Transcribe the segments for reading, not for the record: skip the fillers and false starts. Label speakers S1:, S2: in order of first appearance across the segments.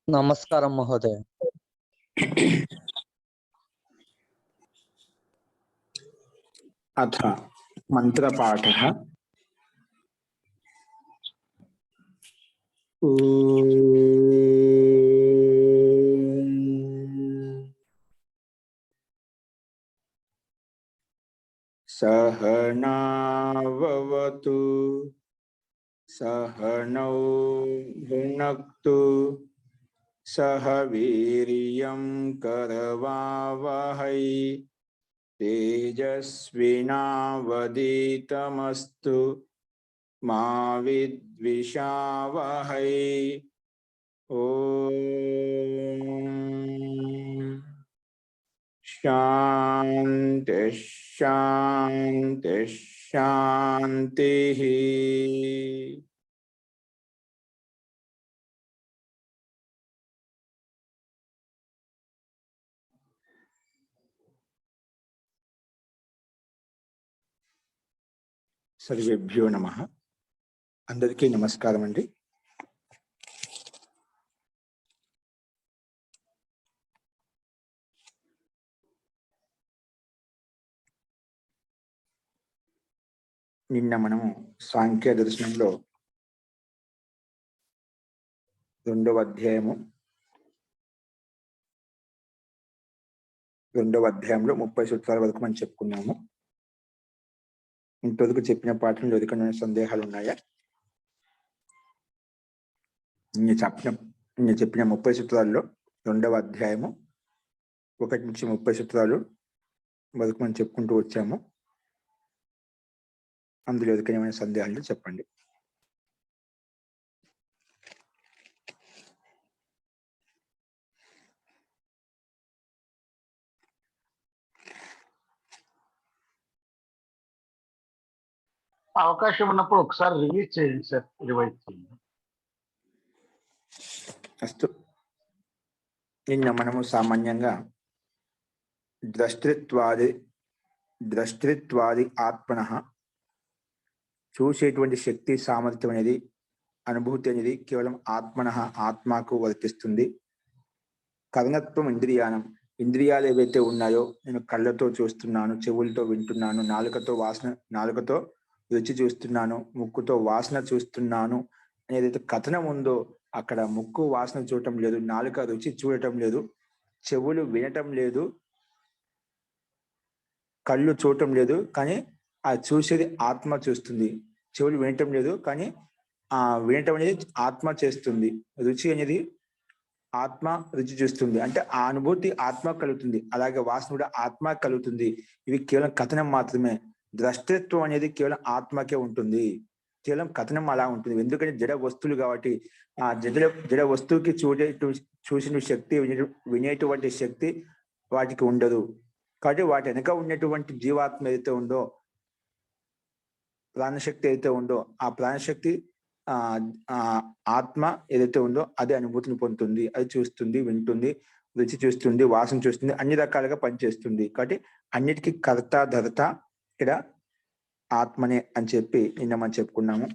S1: नमस्कारं महोदय।
S2: अथ मंत्रपाठः। सहनाववतु सहनौ भुनक्तु सह वीर्यं करवावहै तेजस्विनावधीतमस्तु मा विद्विषावहै। ओम शांति शांति शांति। सर्वेभ्यो नमः। अंदरिकी नमस्कारम अंडी। నిన్న మనము సాంఖ్య దర్శనంలో రెండవ అధ్యాయంలో 30 సూత్రాల వరకు మనం చెప్పుకున్నాము. ఇంతవరకు చెప్పిన పాఠంలో ఏదైనా సందేహాలు ఉన్నాయా? నేను చెప్పిన 30 సూత్రాల్లో రెండవ అధ్యాయము 1 నుంచి 30 సూత్రాలు వరకు మనం చెప్పుకుంటూ వచ్చాము. అందులో ఏదైనా సందేహాలు చెప్పండి.
S3: అవకాశం ఉన్నప్పుడు ఒకసారి రిలీజ్ చేయండి సార్, రివైజ్ చేయండి.
S2: అస్తు. నిన్న మనము సామాన్యంగా ద్రష్టృత్వాది ఆత్మనః చూసేటువంటి శక్తి సామర్థ్యం అనేది, అనుభూతి అనేది కేవలం ఆత్మనః ఆత్మకు వర్తిస్తుంది. కర్ణత్వం ఇంద్రియానం, ఇంద్రియాలు ఏవైతే ఉన్నాయో, నేను కళ్ళతో చూస్తున్నాను, చెవులతో వింటున్నాను, నాలుకతో రుచి చూస్తున్నాను, ముక్కుతో వాసన చూస్తున్నాను అనేదైతే కథనం ఉందో, అక్కడ ముక్కు వాసన చూడటం లేదు, నాలుక రుచి చూడటం లేదు, చెవులు వినటం లేదు, కళ్ళు చూడటం లేదు, కానీ ఆ చూసేది ఆత్మ చూస్తుంది. చెవులు వినటం లేదు, కానీ ఆ వినటం అనేది ఆత్మ చేస్తుంది. రుచి అనేది ఆత్మ రుచి చూస్తుంది, అంటే ఆ అనుభూతి ఆత్మ కలుగుతుంది. అలాగే వాసన కూడా ఆత్మ కలుగుతుంది. ఇవి కేవలం కథనం మాత్రమే. ద్రష్టత్వం అనేది కేవలం ఆత్మకే ఉంటుంది, కేవలం కథనం అలా ఉంటుంది. ఎందుకంటే జడ వస్తువులు కాబట్టి ఆ జడ వస్తువుకి చూసిన శక్తి, వినేటువంటి శక్తి వాటికి ఉండదు. కాబట్టి వాటి వెనక ఉన్నటువంటి జీవాత్మ ఏదైతే ఉందో, ప్రాణశక్తి ఏదైతే ఉందో, ఆ ప్రాణశక్తి ఆత్మ ఏదైతే ఉందో అది అనుభూతిని పొందుతుంది. అది చూస్తుంది, వింటుంది, రుచి చూస్తుంది, వాసన చూస్తుంది, అన్ని రకాలుగా పనిచేస్తుంది. కాబట్టి అన్నిటికీ కర్త ధర్త ఇక్కడ ఆత్మనే అని చెప్పి నిన్న మనం చెప్పుకున్నాము.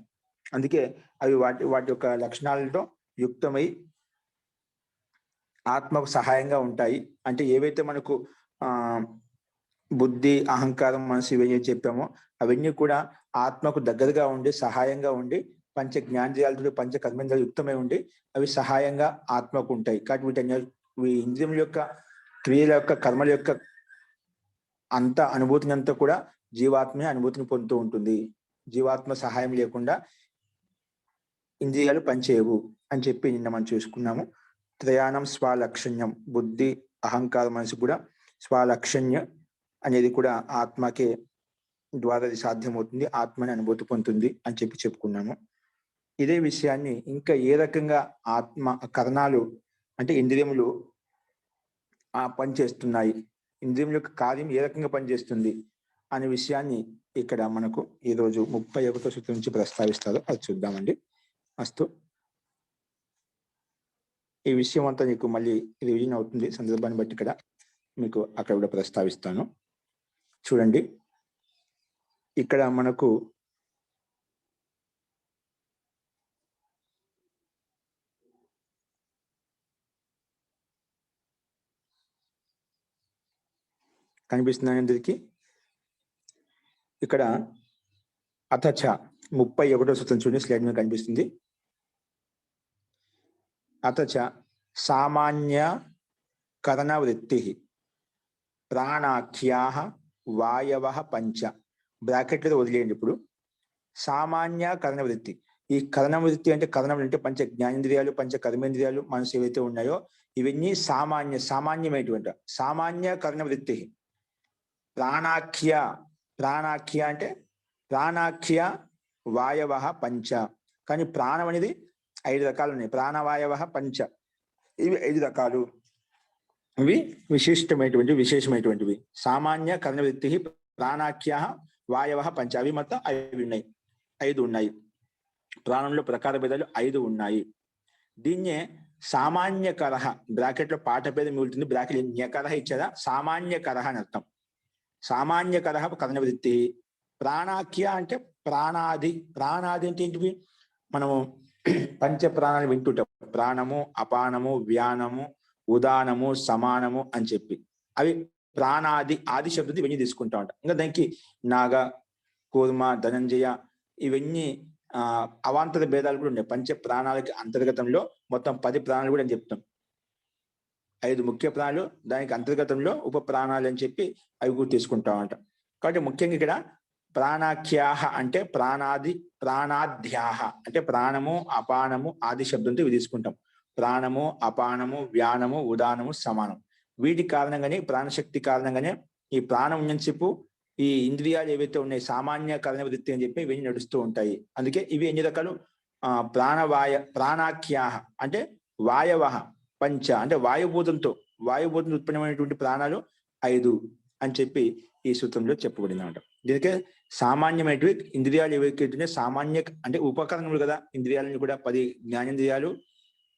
S2: అందుకే అవి వాటి యొక్క లక్షణాలతో యుక్తమై ఆత్మకు సహాయంగా ఉంటాయి. అంటే ఏవైతే మనకు బుద్ధి, అహంకారం, మనసు ఇవన్నీ చెప్పామో అవన్నీ కూడా ఆత్మకు దగ్గరగా ఉండి, సహాయంగా ఉండి, పంచ జ్ఞానేంద్రియాలతో పంచ కర్మేంద్రియాలు యుక్తమై ఉండి అవి సహాయంగా ఆత్మకు ఉంటాయి. కాబట్టి వీటి ఇంద్రియముల యొక్క క్రియల యొక్క కర్మల యొక్క అంత అనుభూతిని అంతా కూడా జీవాత్మే అనుభూతిని పొందుతూ ఉంటుంది. జీవాత్మ సహాయం లేకుండా ఇంద్రియాలు పనిచేయవు అని చెప్పి నిన్న మనం చూసుకున్నాము. త్రయాణం స్వలక్షణ్యం, బుద్ధి, అహంకారం, మనసు కూడా స్వలక్షణ్య అనేది కూడా ఆత్మకే ద్వారా అది సాధ్యమవుతుంది, ఆత్మని అనుభూతి పొందుతుంది అని చెప్పి చెప్పుకున్నాము. ఇదే విషయాన్ని ఇంకా ఏ రకంగా ఆత్మ కరణాలు అంటే ఇంద్రియములు పనిచేస్తున్నాయి, ఇంద్రియం యొక్క కార్యం ఏ రకంగా పనిచేస్తుంది అనే విషయాన్ని ఇక్కడ మనకు ఈరోజు 31వ సూత్రం నుంచి ప్రస్తావిస్తారు. అది చూద్దామండి. అస్తు. ఈ విషయం అంతా నీకు మళ్ళీ రివిజన్ అవుతుంది, సందర్భాన్ని బట్టి ఇక్కడ మీకు అక్కడ కూడా ప్రస్తావిస్తాను. చూడండి, ఇక్కడ మనకు కనిపిస్తుంది అందరికి. ఇక్కడ అథచ 31వ సూత్రం చూడండి, స్లైడ్ మీద కనిపిస్తుంది. అథచ సామాన్య కరణ వృత్తి ప్రాణాఖ్యా వాయవ పంచ. బ్రాకెట్లో వదిలేయండి. ఇప్పుడు సామాన్య కరణ వృత్తి. ఈ కరణ వృత్తి అంటే కరణం అంటే పంచ జ్ఞానేంద్రియాలు, పంచ కర్మేంద్రియాలు, మనసు ఏవైతే ఉన్నాయో ఇవన్నీ సామాన్యమైనటువంటి సామాన్య కరణ వృత్తి. ప్రాణాఖ్య అంటే ప్రాణాఖ్య వాయవ పంచ. కానీ ప్రాణం అనేది 5 రకాలు ఉన్నాయి. ప్రాణవాయవ పంచ, ఇవి 5 రకాలు. ఇవి విశేషమైనటువంటివి. సామాన్య కరణ వృత్తి ప్రాణాఖ్య వాయవ పంచ, అవి మొత్తం 5 ఉన్నాయి. ప్రాణంలో ప్రకార భేదాలు 5 ఉన్నాయి. దీన్నే సామాన్య కరహ, బ్రాకెట్ లో పాఠ భేదం మిగులుతుంది, బ్రాకెట్ న్యకరహ ఇచ్చారా, సామాన్య కరహ అని అర్థం. సామాన్య కరహ కరణ వృత్తి. ప్రాణాఖ్య అంటే ప్రాణాది అంటే ఏంటివి, మనము పంచ ప్రాణాలు వింటుంటాం. ప్రాణము, అపానము, వ్యానము, ఉదానము, సమానము అని చెప్పి అవి ప్రాణాది. ఆది శబ్దం ఇవన్నీ తీసుకుంటా ఉంటాం. ఇంకా దానికి నాగ, కూర్మ, ధనంజయ ఇవన్నీ అవాంతర భేదాలు కూడా ఉన్నాయి. పంచ ప్రాణాలకి అంతర్గతంలో మొత్తం 10 ప్రాణాలు కూడా అని చెప్తాం. 5 ముఖ్య ప్రాణాలు, దానికి అంతర్గతంలో ఉప ప్రాణాలు అని చెప్పి అవి కూడా తీసుకుంటామంట. కాబట్టి ముఖ్యంగా ఇక్కడ ప్రాణాఖ్యాహ అంటే ప్రాణాద్యాహ అంటే ప్రాణము, అపానము, ఆది శబ్దంతో ఇవి తీసుకుంటాం. ప్రాణము, అపానము, వ్యానము, ఉదానము, సమానం. వీటి కారణంగానే, ప్రాణశక్తి కారణంగానే ఈ ప్రాణం ఉన్నంతసేపు ఈ ఇంద్రియాలు ఏవైతే ఉన్నాయి సామాన్య కరణ వృత్తి అని చెప్పి ఇవన్నీ నడుస్తూ ఉంటాయి. అందుకే ఇవి ఎన్ని రకాలు, ప్రాణాఖ్యాహ అంటే వాయవ పంచ అంటే వాయుభూతంతో ఉత్పన్నమైనటువంటి ప్రాణాలు 5 అని చెప్పి ఈ సూత్రంలో చెప్పబడింది అనమాట. దీనికే సామాన్యమైనవి ఇంద్రియాలు ఏవైతే సామాన్య అంటే ఉపకరణములు కదా. ఇంద్రియాలను కూడా 10 జ్ఞానేంద్రియాలు,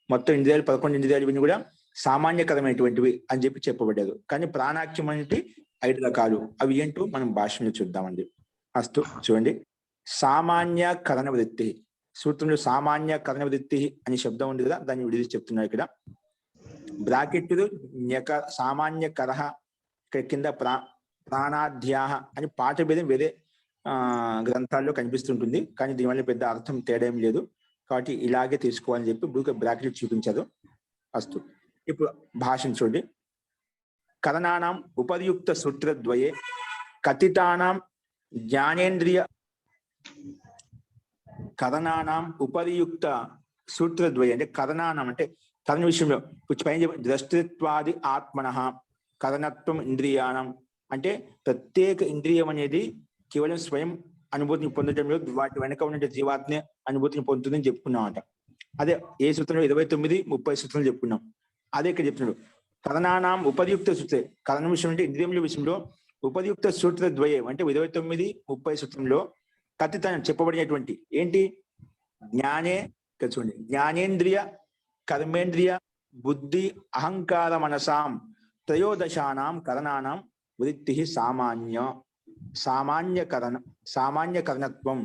S2: మొత్తం ఇంద్రియాలు 11 ఇంద్రియాలు, ఇవన్నీ కూడా సామాన్యకరమైనటువంటివి అని చెప్పి చెప్పబడ్డారు. కానీ ప్రాణాఖ్యం అనేవి 5 రకాలు. అవి ఏంటో మనం భాషలో చూద్దామండి. అస్తు చూడండి. సామాన్య కరణ వృత్తి సూత్రంలో సామాన్య కరణ వృత్తి అనే శబ్దం ఉంది కదా, దాన్ని విడిచి చెప్తున్నారు ఇక్కడ. బ్రాకెట్ సామాన్య కరహ, కింద ప్రాణాధ్యాహ అని పాఠ భేదం వేరే గ్రంథాల్లో కనిపిస్తుంటుంది. కానీ దీనివల్ల పెద్ద అర్థం తేడా ఏం లేదు. కాబట్టి ఇలాగే తీసుకోవాలని చెప్పి ఇప్పుడు బ్రాకెట్ చూపించారు. అస్తు ఇప్పుడు భాషను చూడండి. కరణానాం ఉపయుక్త సూత్రద్వయే కథితానాం జ్ఞానేంద్రియ కరణానాం ఉపయుక్త సూత్రద్వయ అంటే కరణానం అంటే కరణ విషయంలో పైన ద్రష్టృత్వాది ఆత్మనః కరణత్వం ఇంద్రియానం అంటే ప్రత్యేక ఇంద్రియం అనేది కేవలం స్వయం అనుభూతిని పొందడంలో వాటి వెనక ఉన్న జీవాత్మ అనుభూతిని పొందుతుందని చెప్పుకున్నాం. అదే ఏ సూత్రంలో 29, 30 సూత్రాలు చెప్పుకున్నాం. అదే ఇక్కడ చెప్తున్నాడు. కరణానాం ఉపయుక్త సూత్ర, కరణ విషయం అంటే ఇంద్రియముల విషయంలో ఉపయుక్త సూత్ర ద్వయం అంటే 29, 30 సూత్రంలో కథితం చెప్పబడినటువంటి ఏంటి, జ్ఞానే చూడండి, జ్ఞానేంద్రియ కర్మేంద్రియ బుద్ధి అహంకార మనసాం త్రయోదశానాం కరణానాం వృత్తి సామాన్య కరణత్వం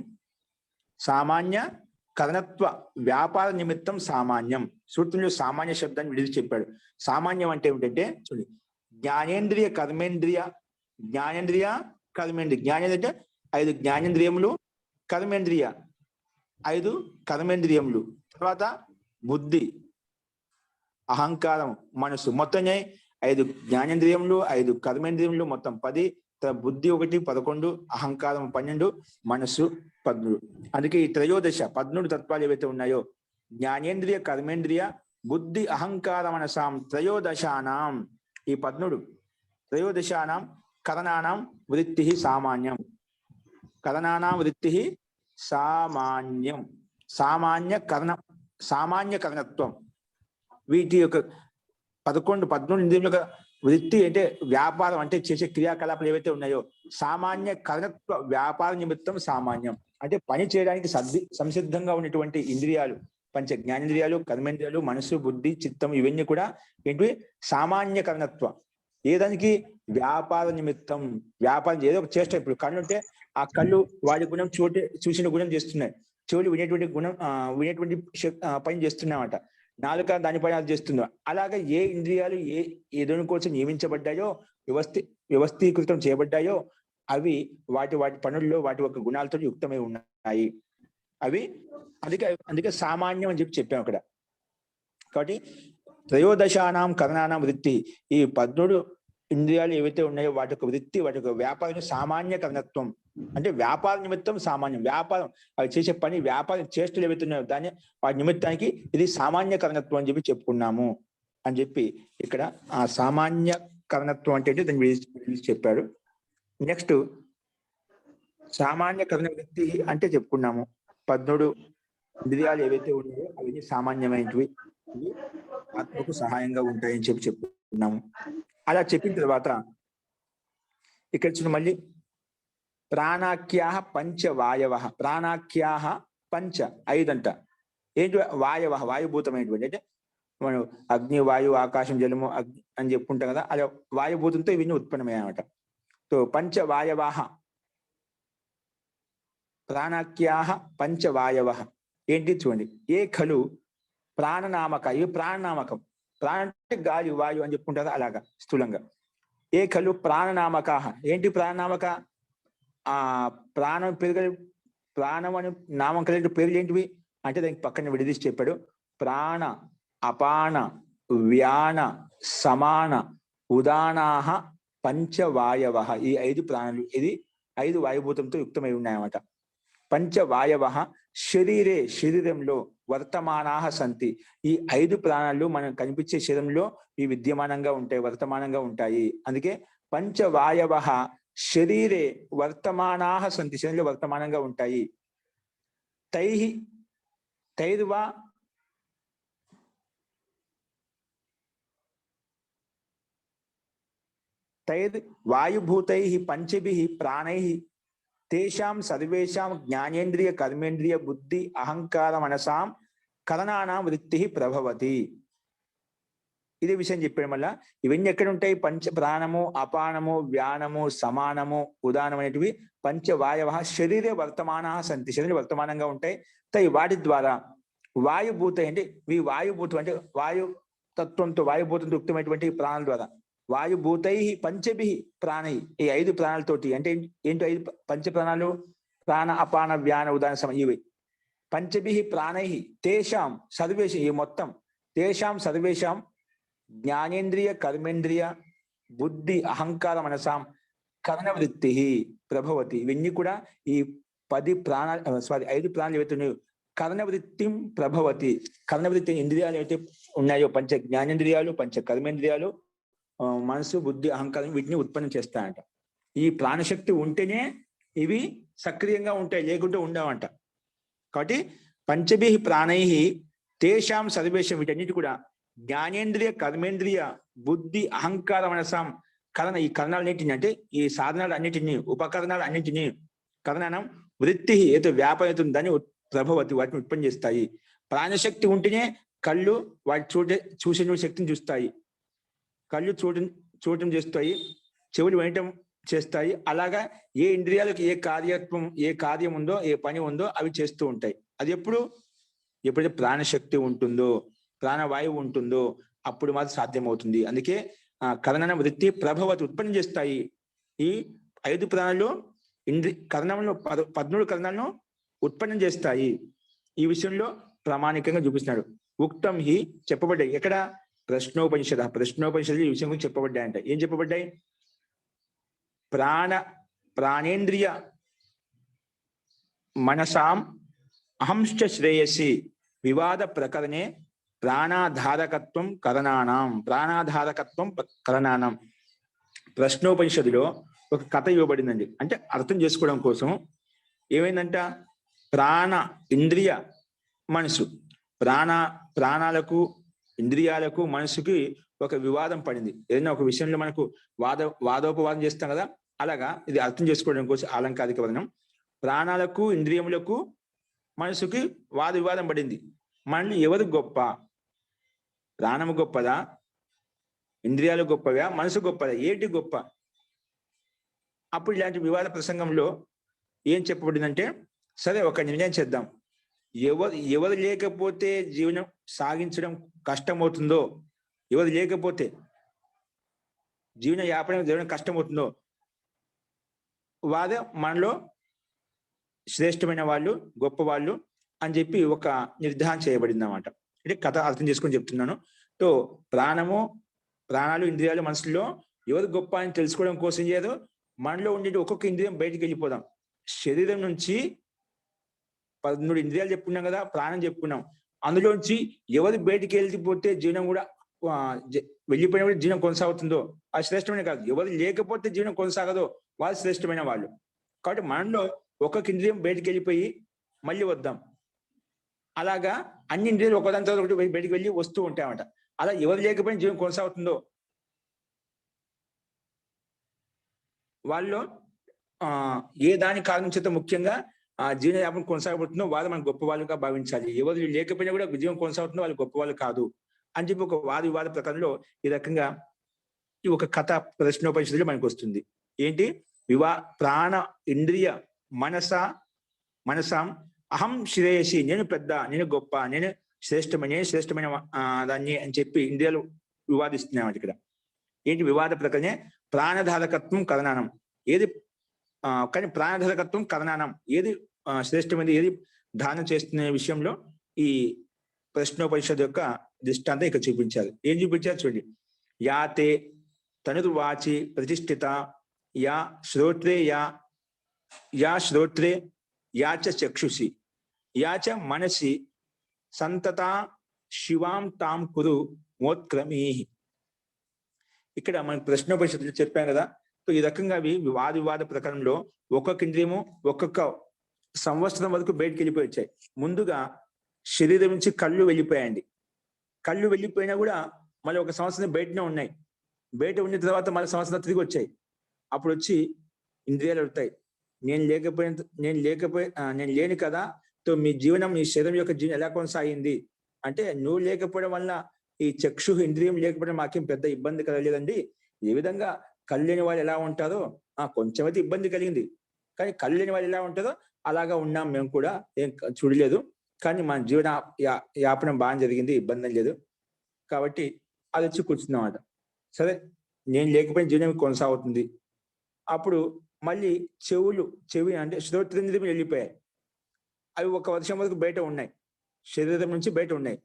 S2: సామాన్య కరణత్వ వ్యాపార నిమిత్తం సామాన్యం. సూత్రంలో సామాన్య శబ్దాన్ని విడిచి చెప్పాడు. సామాన్యం అంటే ఏమిటంటే చూడండి, జ్ఞానేంద్రియ కర్మేంద్రియ జ్ఞానేంద్రియ అంటే 5 జ్ఞానేంద్రియములు, కర్మేంద్రియ 5 కర్మేంద్రియములు, తర్వాత బుద్ధి, అహంకారం, మనసు, మొత్తం 5 జ్ఞానేంద్రియములు, 5 కర్మేంద్రియములు, మొత్తం 10, బుద్ధి 1, 11, అహంకారం 12, మనస్సు 13. అందుకే ఈ త్రయోదశ 13 తత్వాలు ఏవైతే ఉన్నాయో జ్ఞానేంద్రియ కర్మేంద్రియ బుద్ధి అహంకార మనసాం త్రయోదశానాం, ఈ 13 త్రయోదశానాం కరణానాం వృత్తి సామాన్యం. కరణానాం వృత్తి సామాన్యం, సామాన్య కరణత్వం. వీటి యొక్క 11-13 ఇంద్రియముల వృత్తి అంటే వ్యాపారం అంటే చేసే క్రియాకలాపాలు ఏవైతే ఉన్నాయో సామాన్య కరణత్వ వ్యాపార నిమిత్తం సామాన్యం అంటే పని చేయడానికి సంసిద్ధంగా ఉన్నటువంటి ఇంద్రియాలు, పంచ జ్ఞానేంద్రియాలు, కర్మేంద్రియాలు, మనసు, బుద్ధి, చిత్తం ఇవన్నీ కూడా ఏంటి సామాన్య కరణత్వం. ఏదానికి వ్యాపార నిమిత్తం, వ్యాపారం ఏదో ఒక చేస్తాయి. ఇప్పుడు కళ్ళు ఉంటే ఆ కళ్ళు వాడి గుణం చూసిన గుణం చేస్తున్నాయి, చెవులు వినేటువంటి గుణం వినేటువంటి పని చేస్తున్నాయన్నమాట, నాలుక దాని పని అది చేస్తుందో. అలాగే ఏ ఇంద్రియాలు ఏ దేని కోసం నియమించబడ్డాయో వ్యవస్థీకృతం చేయబడ్డాయో అవి వాటి పనుల్లో వాటి యొక్క గుణాలతో యుక్తమై ఉన్నాయి. అవి అందుకే సామాన్యం అని చెప్పాం అక్కడ. కాబట్టి త్రయోదశానాం కరణానాం వృత్తి, ఈ 13 ఇంద్రియాలు ఏవైతే ఉన్నాయో వాటి యొక్క వృత్తి, వాటి యొక్క వ్యాపారం సామాన్య కరణత్వం. అంటే వ్యాపార నిమిత్తం సామాన్యం, వ్యాపారం అవి చేసే పని వ్యాపారం చేష్టలు ఏవైతే ఉన్నాయో దాన్ని వాటి నిమిత్తానికి ఇది సామాన్య కరణత్వం అని చెప్పుకున్నాము అని ఇక్కడ ఆ సామాన్య కరణత్వం అంటే దాన్ని చెప్పాడు. నెక్స్ట్ సామాన్య కరణ వృత్తి అంటే చెప్పుకున్నాము 13 ఇంద్రియాలు ఏవైతే ఉన్నాయో అవి సామాన్యమైనవి, ఆత్మకు సహాయంగా ఉంటాయని చెప్పుకున్నాము. అలా చెప్పిన తర్వాత ఇక్కడ చూడండి మళ్ళీ ప్రాణాఖ్యా పంచవాయవ, ప్రాణాఖ్యా పంచ 5 అంట. ఏంటి వాయవ, వాయుభూతమైనటువంటి, అంటే మనం అగ్ని, వాయువు, ఆకాశం, జలము, అగ్ని అని చెప్పుకుంటాం కదా, అలా వాయుభూతంతో ఇవన్నీ ఉత్పన్నమయ్యాయన్నమాట. సో పంచవాయవ, ప్రాణాఖ్యా పంచవాయవ ఏంటి చూడండి. ఏ ఖలు ప్రాణనామక, ఇవి ప్రాణనామకం. ప్రాణ అంటే గాలి, వాయు అని చెప్పుకుంటారు అలాగా స్థూలంగా. ఏ ఖలు ప్రాణనామక, ఏంటి ప్రాణనామక? ఆ ప్రాణం ప్రాణం అని నామం కలిగిన పేర్లు ఏంటివి అంటే దానికి పక్కన విడదీసి చెప్పాడు. ప్రాణ, అపాన, వ్యాన, సమాన, ఉదానాహ పంచవాయవ, ఈ 5 ప్రాణులు, ఇది 5 వాయుభూతంతో యుక్తమై ఉన్నాయన్నమాట. పంచవాయవ శరీరే, శరీరంలో వర్తమానాహ సంతి, ఈ 5 ప్రాణాలు మనం కనిపించే శరీరంలో ఈ విద్యమానంగా ఉంటాయి, వర్తమానంగా ఉంటాయి. అందుకే పంచవాయవ శరీరే వర్తమానాహ సంతి, శరీరంలో వర్తమానంగా ఉంటాయి. తైర్వా వాయుభూతై పంచభి ప్రాణై తేషాం సర్వేషాం జ్ఞానేంద్రియ కర్మేంద్రియ బుద్ధి అహంకార మనసాం కరణానాం వృత్తి ప్రభవతి. ఇదే విషయం చెప్పాడు. మళ్ళా ఇవన్నీ ఎక్కడ ఉంటాయి? పంచ ప్రాణము, అపానము, వ్యానము, సమానము, ఉదానం అనేటివి పంచవాయవ శరీరే వర్తమాన సంతి, శరీరం వర్తమానంగా ఉంటాయి. వాటి ద్వారా వాయుభూత అంటే ఈ వాయుభూతం అంటే వాయు తత్వంతో, వాయుభూతంతో యుక్తమైనటువంటి ప్రాణాల ద్వారా వాయుభూతై పంచభి ప్రాణై, ఈ 5 ప్రాణాలతోటి, అంటే ఏంటో 5 పంచ ప్రాణాలు, ప్రాణ, అపాన, వ్యాన, ఉదాన, సమ, ఇవి పంచభి ప్రాణై తేషాం సర్వేషం, ఈ మొత్తం తేషాం సర్వేషాం జ్ఞానేంద్రియ కర్మేంద్రియ బుద్ధి అహంకార మనసాం కర్ణవృత్తి ప్రభవతి. ఇవన్నీ కూడా ఈ 5 ప్రాణాలు ఏవైతే ఉన్నాయో కర్ణవృత్తి ప్రభవతి. కర్ణవృత్తి ఇంద్రియాలు ఏవైతే ఉన్నాయో పంచ జ్ఞానేంద్రియాలు, పంచ కర్మేంద్రియాలు, మనసు, బుద్ధి, అహంకారం వీటిని ఉత్పన్నం చేస్తాయంట. ఈ ప్రాణశక్తి ఉంటేనే ఇవి సక్రియంగా ఉంటాయి, లేకుంటే ఉండవంట. కాబట్టి పంచభి ప్రాణై తేషాం సర్వేషం, వీటన్నిటి కూడా జ్ఞానేంద్రియ కర్మేంద్రియ బుద్ధి అహంకార మనసాం ఈ కరణాలన్నింటినీ, అంటే ఈ సాధనాలు అన్నింటినీ, ఉపకరణాలు అన్నింటినీ కరణనం వృత్తి ఏదో వ్యాపారం దాన్ని ప్రభవతి, వాటిని ఉత్పన్నం చేస్తాయి. ప్రాణశక్తి ఉంటేనే కళ్ళు వాటి చూసే శక్తిని చూస్తాయి, కళ్ళు చూడటం చేస్తాయి, చెవులు వినటం చేస్తాయి. అలాగా ఏ ఇంద్రియాలకు ఏ కార్యం ఉందో, ఏ పని ఉందో అవి చేస్తూ ఉంటాయి. అది ఎప్పుడైతే ప్రాణశక్తి ఉంటుందో, ప్రాణవాయువు ఉంటుందో అప్పుడు మాత్రం సాధ్యమవుతుంది. అందుకే కరణన వృత్తి ప్రభవతి ఉత్పన్నం చేస్తాయి. ఈ 5 ప్రాణాలు కరణంలో 13 కరణాలను ఉత్పన్నం చేస్తాయి. ఈ విషయంలో ప్రామాణికంగా చూపిస్తున్నాడు. ఉక్తం హి చెప్పబడ్డాయి. ఎక్కడ? ప్రశ్నోపనిషద్ ఈ విషయం గురించి చెప్పబడ్డాయంట. ఏం చెప్పబడ్డాయి? ప్రాణేంద్రియ మనసాం అహంశ్చ శ్రేయసి వివాద ప్రకరణే ప్రాణాధారకత్వం కరణానం. ప్రశ్నోపనిషత్తులో ఒక కథ ఇవ్వబడిందండి. అంటే అర్థం చేసుకోవడం కోసం ఏమైందంట, ప్రాణ, ఇంద్రియ, మనసు, ప్రాణాలకు, ఇంద్రియాలకు, మనసుకి ఒక వివాదం పడింది. ఏదైనా ఒక విషయంలో మనకు వాదోపవాదం చేస్తాం కదా, అలాగా ఇది అర్థం చేసుకోవడం కోసం అలంకారిక వర్ణం. ప్రాణాలకు, ఇంద్రియములకు, మనసుకి వివాదం పడింది. మళ్ళీ ఎవరు గొప్ప? ప్రాణము గొప్పదా, ఇంద్రియాలు గొప్పవా, మనసు గొప్పదా, ఏంటి గొప్ప? అప్పుడు ఇలాంటి వివాద ప్రసంగంలో ఏం చెప్పబడిందంటే, సరే ఒక నిర్ణయం చేద్దాం, ఎవరు లేకపోతే జీవనం సాగించడం కష్టమవుతుందో, ఎవరు లేకపోతే జీవన యాపన జీవనం కష్టం అవుతుందో వాదే మనలో శ్రేష్టమైన వాళ్ళు, గొప్ప వాళ్ళు అని చెప్పి ఒక నిర్ధారణ చేయబడింది అన్నమాట. అంటే కథ అర్థం చేసుకొని చెప్తున్నాను. సో ప్రాణాలు, ఇంద్రియాలు మనసులో ఎవరు గొప్ప అని తెలుసుకోవడం కోసం ఏదో మనలో ఉండే ఒక్కొక్క ఇంద్రియం బయటికి వెళ్ళిపోదాం. శరీరం నుంచి 13 ఇంద్రియాలు చెప్పుకున్నాం కదా, ప్రాణం చెప్పుకున్నాం. అందులోంచి ఎవరు బయటికి వెళ్ళిపోతే జీవనం కూడా వెళ్ళిపోయిన కూడా జీవనం కొనసాగుతుందో అది శ్రేష్టమైన కాదు. ఎవరు లేకపోతే జీవనం కొనసాగదో వాళ్ళు శ్రేష్టమైన వాళ్ళు. కాబట్టి మనలో ఒక్కొక్క ఇంద్రియం బయటికి వెళ్ళిపోయి మళ్ళీ వద్దాం. అలాగా అన్ని ఇంద్రియాలు ఒకదాని తర్వాత ఒకటి బయటికి వెళ్ళి వస్తూ ఉంటాయన్నమాట. అలా ఎవరు లేకపోయినా జీవనం కొనసాగుతుందో వాళ్ళు ఏ దాని కారణం చేత ముఖ్యంగా జీవన యాపన కొనసాగబడుతుందో వాళ్ళు మనం గొప్ప వాళ్ళుగా భావించాలి. ఎవరు లేకపోయినా కూడా జీవనం కొనసాగుతుందో వాళ్ళు గొప్ప వాళ్ళు కాదు అని చెప్పి ఒక వాద వివాద ప్రకారంలో ఈ రకంగా ఈ ఒక కథ ప్రశ్నోపనిషత్తులో మనకు వస్తుంది. ఏంటి? ప్రాణ ఇంద్రియ మనసాం అహం శ్రేయసి, నేను పెద్ద, నేను గొప్ప, నేను శ్రేష్టమైన దాన్ని అని చెప్పి ఇంద్రియాలు వివాదిస్తున్నాయి ఇక్కడ. ఏంటి వివాద ప్రకరణే? ప్రాణధారకత్వం కరణానం. ఏది కానీ ప్రాణధారకత్వం కరణానం ఏది శ్రేష్టమైనది, ఏది ధారణ చేస్తున్న విషయంలో ఈ ప్రశ్నోపనిషత్తు యొక్క దృష్టాంతం ఇక్కడ చూపించారు. ఏం చూపించారు చూడండి. యాతే తనుర్వాచి ప్రతిష్ఠిత యా శ్రోత్రే యాచ చక్షుషి యాచ మనసి సంతతా శివాం తాం కురు మోత్క్రమీ. ఇక్కడ మనకి ప్రశ్నోపనిషత్తులు చెప్పాం కదా. సో ఈ రకంగా అవి వివాద ప్రకారంలో ఒక్కొక్క ఇంద్రియము ఒక్కొక్క సంవత్సరం వరకు బయటకు వెళ్ళిపోయి వచ్చాయి. ముందుగా శరీరం నుంచి కళ్ళు వెళ్ళిపోయాయండి. కళ్ళు వెళ్ళిపోయినా కూడా మళ్ళీ ఒక సంవత్సరం బయటనే ఉన్నాయి. బయట ఉన్న తర్వాత మళ్ళీ సంవత్సరం తిరిగి వచ్చాయి. అప్పుడు వచ్చి ఇంద్రియాలు అవుతాయి. నేను లేని కదా, తో మీ జీవనం, మీ శరీరం యొక్క జీవనం ఎలా కొనసాగింది అంటే, నువ్వు లేకపోవడం వల్ల ఈ చక్షు ఇంద్రియం లేకపోవడం మాకేం పెద్ద ఇబ్బంది కలగలేదండి. ఏ విధంగా కళ్ళు లేని వాళ్ళు ఎలా ఉంటారో కొంచెం అయితే ఇబ్బంది కలిగింది, కానీ కళ్ళు లేని వాళ్ళు ఎలా ఉంటారో అలాగా ఉన్నాం మేము కూడా, ఏం చూడలేదు. కానీ మన జీవన యాపనం బాగా జరిగింది, ఇబ్బంది లేదు. కాబట్టి అది వచ్చి కూర్చుందన్నమాట. సరే, నేను లేకపోయిన జీవనం కొనసాగుతుంది. అప్పుడు మళ్ళీ చెవి అంటే శ్రోత్రేంద్రియం వెళ్ళిపోయాయి. అవి ఒక వర్షం వరకు బయట ఉన్నాయి, శరీరం నుంచి బయట ఉన్నాయి.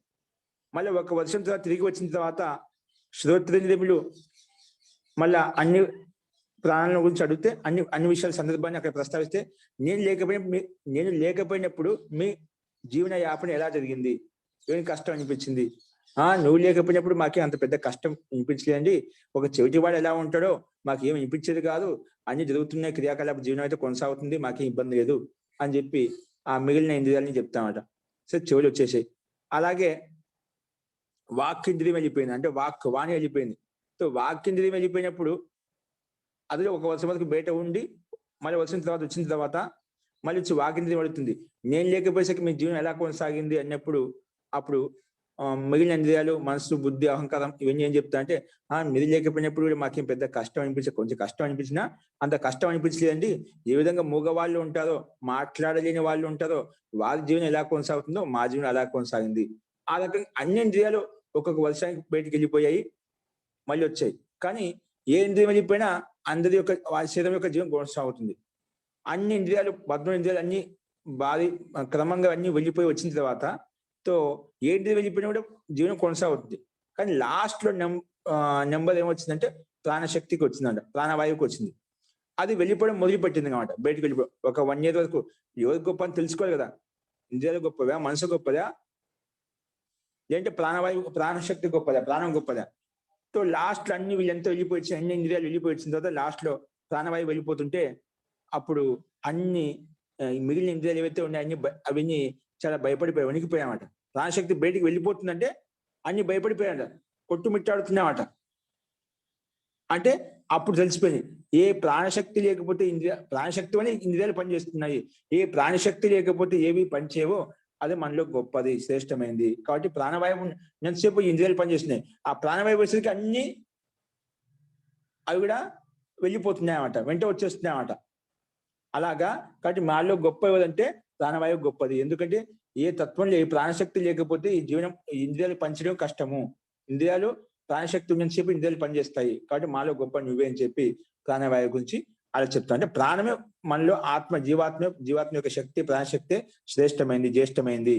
S2: మళ్ళీ ఒక వర్షం తర్వాత తిరిగి వచ్చిన తర్వాత శ్రోత్రేంద్రియములు మళ్ళా అన్ని ప్రాణాల గురించి అడిగితే అన్ని విషయాల సందర్భాన్ని అక్కడ ప్రస్తావిస్తే, నేను లేకపోయినప్పుడు మీ జీవన యాపన ఎలా జరిగింది, ఏమి కష్టం అనిపించింది? నువ్వు లేకపోయినప్పుడు మాకే అంత పెద్ద కష్టం అనిపించలేదండి. ఒక చెవిటివాడు ఎలా ఉంటాడో మాకు ఏమి అనిపించేది కాదు. అన్ని జరుగుతున్నాయి, క్రియాకలాప జీవనం అయితే కొనసాగుతుంది, మాకేం ఇబ్బంది లేదు అని చెప్పి ఆ మిగిలిన ఇంద్రియాలని చెప్తామట. సరే, చెవులు వచ్చేసాయి. అలాగే వాక్కింద్రియం వెళ్ళిపోయింది, అంటే వాణి వెళ్ళిపోయింది. సో వాక్కింద్రియం వెళ్ళిపోయినప్పుడు అది ఒక వర్షం వరకు బయట ఉండి మళ్ళీ వచ్చిన తర్వాత మళ్ళీ వచ్చి వాకింద్రియం పడుతుంది. నేను లేకపోయేసరికి మీ జీవనం ఎలా కొనసాగింది అన్నప్పుడు అప్పుడు మిగిలిన ఇంద్రియాలు, మనసు, బుద్ధి, అహంకారం ఇవన్నీ ఏం చెప్తా అంటే, మీరు లేకపోయినప్పుడు కూడా మాకేం పెద్ద కష్టం కొంచెం కష్టం అనిపించినా అంత కష్టం అనిపించలేదండి. ఏ విధంగా మూగవాళ్ళు ఉంటారో, మాట్లాడలేని వాళ్ళు ఉంటారో, వారి జీవనం ఎలా కొనసాగుతుందో మా జీవనం అలా కొనసాగింది. ఆ రకంగా అన్ని ఇంద్రియాలు ఒక్కొక్క వర్షానికి బయటికి వెళ్ళిపోయాయి, మళ్ళీ వచ్చాయి. కానీ ఏ ఇంద్రియం వెళ్ళిపోయినా అందరి యొక్క శరీరం యొక్క జీవనం కొనసాగుతుంది. అన్ని ఇంద్రియాలు 13 ఇంద్రియాలు అన్ని క్రమంగా అన్ని వెళ్ళిపోయి వచ్చిన తర్వాత తో ఏ ఇంద్రియం వెళ్ళిపోయినా కూడా జీవనం కొనసాగుతుంది. కానీ లాస్ట్ లో నెంబర్ ఏమొచ్చిందంటే ప్రాణశక్తికి వచ్చిందంట, ప్రాణవాయువుకి వచ్చింది. అది వెళ్ళిపోవడం మొదలుపెట్టింది అనమాట. బయటకు వెళ్ళిపోవడం ఒక 1 year వరకు ఎవరు గొప్ప అని తెలుసుకోవాలి కదా. ఇంద్రియాలు గొప్పదా, మనసు గొప్పదా, లేదంటే ప్రాణశక్తి గొప్పదా, ప్రాణం గొప్పదా? సో లాస్ట్ లో అన్ని వీళ్ళంతా వెళ్ళిపోయి అన్ని ఇంద్రియాలు వెళ్ళిపోయి వచ్చిన తర్వాత లాస్ట్ లో ప్రాణవాయువు వెళ్ళిపోతుంటే అప్పుడు అన్ని మిగిలిన ఇంద్రియాలు ఏవైతే ఉన్నాయో అవన్నీ చాలా భయపడిపోయాయి, వణికిపోయామాట. ప్రాణశక్తి బయటికి వెళ్ళిపోతుందంటే అన్ని భయపడిపోయాట, కొట్టుమిట్టాడుతున్నాయన్నమాట. అంటే అప్పుడు తెలిసిపోయింది, ఏ ప్రాణశక్తి లేకపోతే ప్రాణశక్తి వల్ల ఇంద్రియాలు పనిచేస్తున్నాయి, ఏ ప్రాణశక్తి లేకపోతే ఏవి పనిచేయవో అది మనలో గొప్పది, శ్రేష్టమైంది. కాబట్టి ప్రాణవాయువు ఎంతసేపు ఇంద్రియాలు పనిచేస్తున్నాయి, ఆ ప్రాణవాయువు వచ్చేసరికి అన్ని అవి కూడా వెళ్ళిపోతున్నాయన్నమాట, వెంట వచ్చేస్తున్నాయన్నమాట. అలాగా కాబట్టి మాలో గొప్ప ఏదంటే ప్రాణవాయువు గొప్పది. ఎందుకంటే ఏ తత్వంలో ఏ ప్రాణశక్తి లేకపోతే ఈ జీవనం ఇంద్రియాలు పంచడం కష్టము. ఇంద్రియాలు ప్రాణశక్తి ఉన్నంతసేపు ఇంద్రియాలు పనిచేస్తాయి. కాబట్టి మాలో గొప్ప నువ్వే అని చెప్పి ప్రాణవాయువు గురించి అలా చెప్తాం. అంటే ప్రాణమే మనలో జీవాత్మ యొక్క శక్తి, ప్రాణశక్తి శ్రేష్టమైంది, జ్యేష్టమైంది.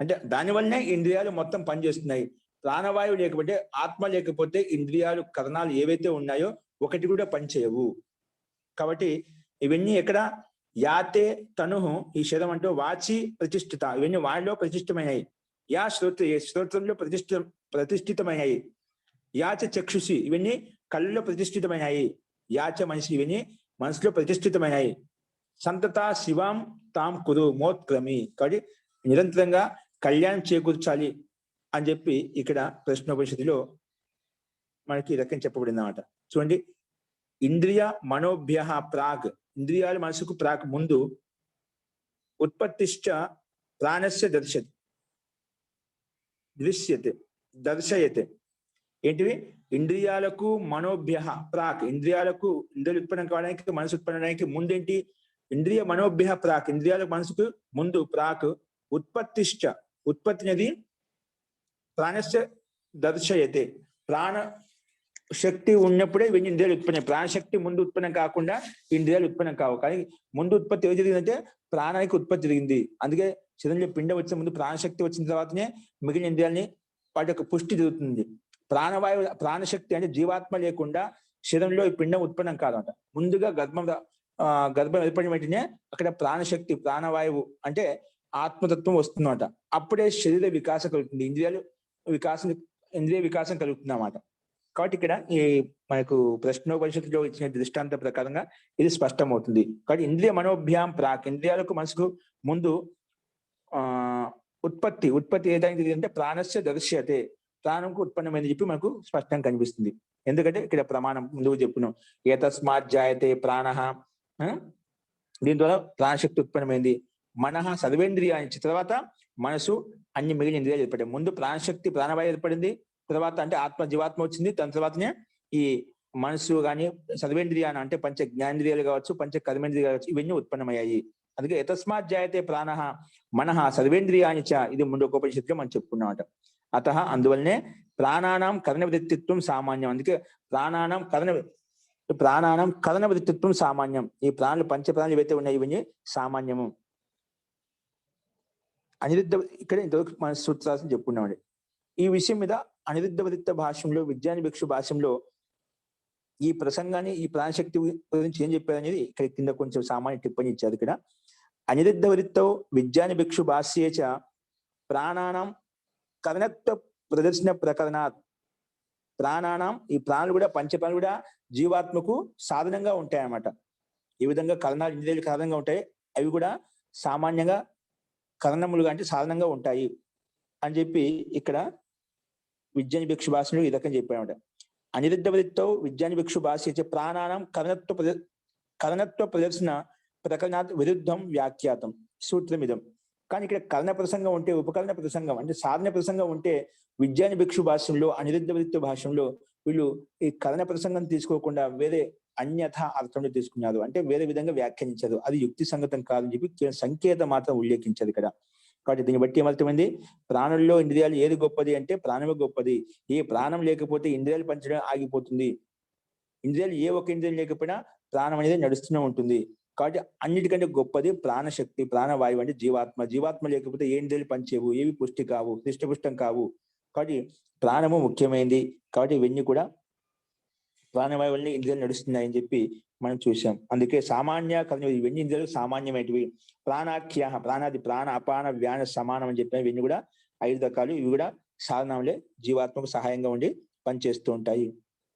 S2: అంటే దానివల్లనే ఇంద్రియాలు మొత్తం పనిచేస్తున్నాయి. ప్రాణవాయువు లేకపోతే, ఆత్మ లేకపోతే ఇంద్రియాలు, కరణాలు ఏవైతే ఉన్నాయో ఒకటి కూడా పనిచేయవు. కాబట్టి ఇవన్నీ ఎక్కడ యాతే తను, ఈ శరీరం అంటూ వాచి ప్రతిష్ఠిత, ఇవన్నీ వాడిలో ప్రతిష్ఠమైనవి. యా శ్రోత్రంలో ప్రతిష్ఠితమైనవి. యాచ చక్షుషి, ఇవన్నీ కళ్ళలో ప్రతిష్ఠితమైనవి. యాచ మనిషి, ఇవన్నీ మనసులో ప్రతిష్ఠితమైనవి. సంతత శివాం తాం కురు మోత్క్రమి, కాబట్టి నిరంతరంగా కళ్యాణం చేకూర్చాలి అని చెప్పి ఇక్కడ ప్రశ్నోపనిషత్తులో మనకి ఈ రకం చెప్పబడింది అన్నమాట. చూడండి, ఇంద్రియ మనోభ్య ప్రాగ్, ఇంద్రియాలు మనసుకు ప్రాక్ ముందు, ఉత్పత్తిశ్చ ప్రాణస్య దర్శయతే. ఏంటివి? ఇంద్రియాలకు మనోభ్య ప్రాక్, ఇంద్రియాలు ఉత్పన్నం కావడానికి, మనసు ఉత్పన్నం అవడానికి ముందేంటి? ఇంద్రియ మనోభ్య ప్రాక్, ఇంద్రియాలకు మనసుకు ముందు ప్రాక్ ఉత్పత్తిశ్చ, ఉత్పత్తి అనేది ప్రాణస్య దర్శయతే, ప్రాణ శక్తి ఉన్నప్పుడే ఇవన్నీ ఇంద్రియాలు ఉత్పన్నం. ప్రాణశక్తి ముందు ఉత్పన్నం కాకుండా ఇంద్రియాలు ఉత్పన్నం కావు. కానీ ముందు ఉత్పత్తి ఏది జరిగిందంటే ప్రాణానికి ఉత్పత్తి జరిగింది. అందుకే శరీరంలో పిండం వచ్చిన ముందు ప్రాణశక్తి వచ్చిన తర్వాతనే మిగిలిన ఇంద్రియాలని వాటి యొక్క పుష్టి జరుగుతుంది. ప్రాణశక్తి అంటే జీవాత్మ లేకుండా శరీరంలో ఈ పిండం ఉత్పన్నం కాదంట. ముందుగా గర్భం ఏర్పడిన వెంటనే అక్కడ ప్రాణశక్తి, ప్రాణవాయువు అంటే ఆత్మతత్వం వస్తుందన్నమాట. అప్పుడే శరీర వికాసం కలుగుతుంది, ఇంద్రియ వికాసం కలుగుతుంది అన్నమాట. కాబట్టి ఇక్కడ ఈ మనకు ప్రశ్నోపనిషత్తులో ఇచ్చిన దృష్టాంత ప్రకారంగా ఇది స్పష్టమవుతుంది. కాబట్టి ఇంద్రియ మనోభ్యాం ప్రాక్, ఇంద్రియాలకు మనసుకు ముందు ఉత్పత్తి ఏదైనా అంటే ప్రాణస్య దర్శ్యతే, ప్రాణంకు ఉత్పన్నమైంది చెప్పి మనకు స్పష్టంగా కనిపిస్తుంది. ఎందుకంటే ఇక్కడ ప్రమాణం ముందుకు చెప్పున్నాం, ఏతస్మాత్ జాయతే ప్రాణః, దీని ద్వారా ప్రాణశక్తి ఉత్పన్నమైంది. మనః సర్వేంద్రియాన్ని, తర్వాత మనసు అన్ని మిగిలిన ఇంద్రియాలు ఏర్పడ్డాయి. ముందు ప్రాణశక్తి, ప్రాణవాయు ఏర్పడింది, తర్వాత అంటే జీవాత్మ వచ్చింది, దాని తర్వాతనే ఈ మనసు కానీ సర్వేంద్రియాన్ని అంటే పంచ జ్ఞానేంద్రియాలు కావచ్చు, పంచ కర్మేంద్రియాలు కావచ్చు, ఇవన్నీ ఉత్పన్నమయ్యాయి. అందుకే యతస్మాత్ జాయతే ప్రాణః మనః సర్వేంద్రియాన్ని చ, ఇది ముందు ఉపనిషత్తులో మనం చెప్పుకున్నామట. అతః అందువల్లనే ప్రాణానాం కర్ణవృత్తిత్వం సామాన్యం. అందుకే ప్రాణానాం కర్ణవృత్తిత్వం సామాన్యం. ఈ ప్రాణులు, పంచప్రాణులు ఏవైతే ఉన్నాయి ఇవన్నీ సామాన్యము. ఇక్కడ ఇంతవరకు మన సూత్రాలను చెప్పుకున్నామండి. ఈ విషయం మీద అనిరుద్ధ వృత్త భాష్యంలో, విజ్ఞాన భిక్షు భాష్యంలో ఈ ప్రసంగాన్ని, ఈ ప్రాణశక్తి గురించి ఏం చెప్పారనేది ఇక్కడ కింద కొంచెం సామాన్య టిప్పణి ఇచ్చారు. ఇక్కడ అనిరుద్ధ వృత్తో విజ్ఞాన భిక్షు భాష్యేచ ప్రాణానాం కర్ణత్వ ప్రదర్శన ప్రకరణాత్, ప్రాణానాం, ఈ ప్రాణులు కూడా, పంచప్రాణులు కూడా జీవాత్మకు సాధనంగా ఉంటాయి అన్నమాట. ఈ విధంగా కర్ణాలు, ఇంద్రియాలు సాధనంగా ఉంటాయి, అవి కూడా సామాన్యంగా కర్ణములుగా అంటే సాధనంగా ఉంటాయి అని చెప్పి ఇక్కడ విజ్ఞాన భిక్షు భాషలో ఈ రకంగా చెప్పామట. అనిరుద్ధ వృత్తో విజ్ఞాన భిక్షు భాష ప్రాణానం కర్ణత్వ ప్రదర్శన ప్రకరణాత్ విరుద్ధం వ్యాఖ్యాతం సూత్రమిదం. కానీ ఇక్కడ కర్ణ ప్రసంగం ఉంటే, ఉపకరణ ప్రసంగం అంటే సాధన ప్రసంగం ఉంటే, విజ్ఞాన భిక్షు భాష్యంలో, అనిరుద్ధ వృత్త భాష్యంలో వీళ్ళు ఈ కర్ణ ప్రసంగం తీసుకోకుండా వేరే అన్యథ అర్థంలో తీసుకున్నారు, అంటే వేరే విధంగా వ్యాఖ్యానించారు. అది యుక్తి సంగతం కాదని చెప్పి సంకేతం మాత్రం ఉల్లేఖించారు ఇక్కడ. కాబట్టి దీన్ని బట్టి ఏమర్థమైంది? ప్రాణుల్లో ఇంద్రియాలు ఏది గొప్పది అంటే ప్రాణమే గొప్పది. ఏ ప్రాణం లేకపోతే ఇంద్రియాలు పంచడం ఆగిపోతుంది. ఇంద్రియాలు ఏ ఒక్క ఇంద్రియం లేకపోయినా ప్రాణం అనేది నడుస్తూనే ఉంటుంది. కాబట్టి అన్నిటికంటే గొప్పది ప్రాణశక్తి, ప్రాణవాయువు అంటే జీవాత్మ లేకపోతే ఏ ఇంద్రియాలు పనిచేయవు, ఏవి పుష్టి కావు, హృష్టపుష్టం కావు. కాబట్టి ప్రాణము ముఖ్యమైనది. కాబట్టి ఇవన్నీ కూడా ప్రాణవాయు వల్ల ఇంద్రియాలు నడుస్తున్నాయని చెప్పి మనం చూసాం. అందుకే సామాన్య కర్మ, ఇవన్నీ ఇంద్రియాలు సామాన్యమైనవి. ప్రాణాఖ్య, ప్రాణాది, ప్రాణ అపాన వ్యాన సమానం అని చెప్పిన ఇవన్నీ కూడా 5 రకాలు. ఇవి కూడా సాధనంలే, జీవాత్మకు సహాయంగా ఉండి పనిచేస్తూ ఉంటాయి.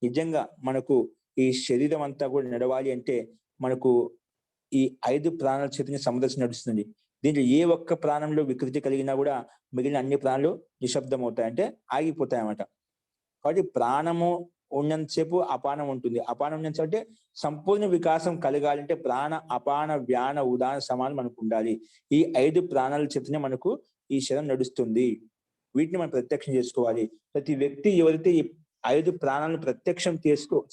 S2: నిజంగా మనకు ఈ శరీరం అంతా కూడా నడవాలి అంటే మనకు ఈ 5 ప్రాణాల చేతనే సమదర్శనం నడుస్తుంది. దీంట్లో ఏ ఒక్క ప్రాణంలో వికృతి కలిగినా కూడా మిగిలిన అన్ని ప్రాణాలు నిశ్శబ్దం అవుతాయి, అంటే ఆగిపోతాయి అన్నమాట. కాబట్టి ప్రాణము ఉన్నంతసేపు అపానం ఉంటుంది. అపానం ఉన్నంత అంటే సంపూర్ణ వికాసం కలగాలంటే ప్రాణ అపాన వ్యాన ఉదాన సమానం మనకు ఉండాలి. ఈ 5 ప్రాణాల చేతనే మనకు ఈ శరీరం నడుస్తుంది. వీటిని మనం ప్రత్యక్షం చేసుకోవాలి. ప్రతి వ్యక్తి ఎవరైతే ఈ 5 ప్రాణాలను ప్రత్యక్షం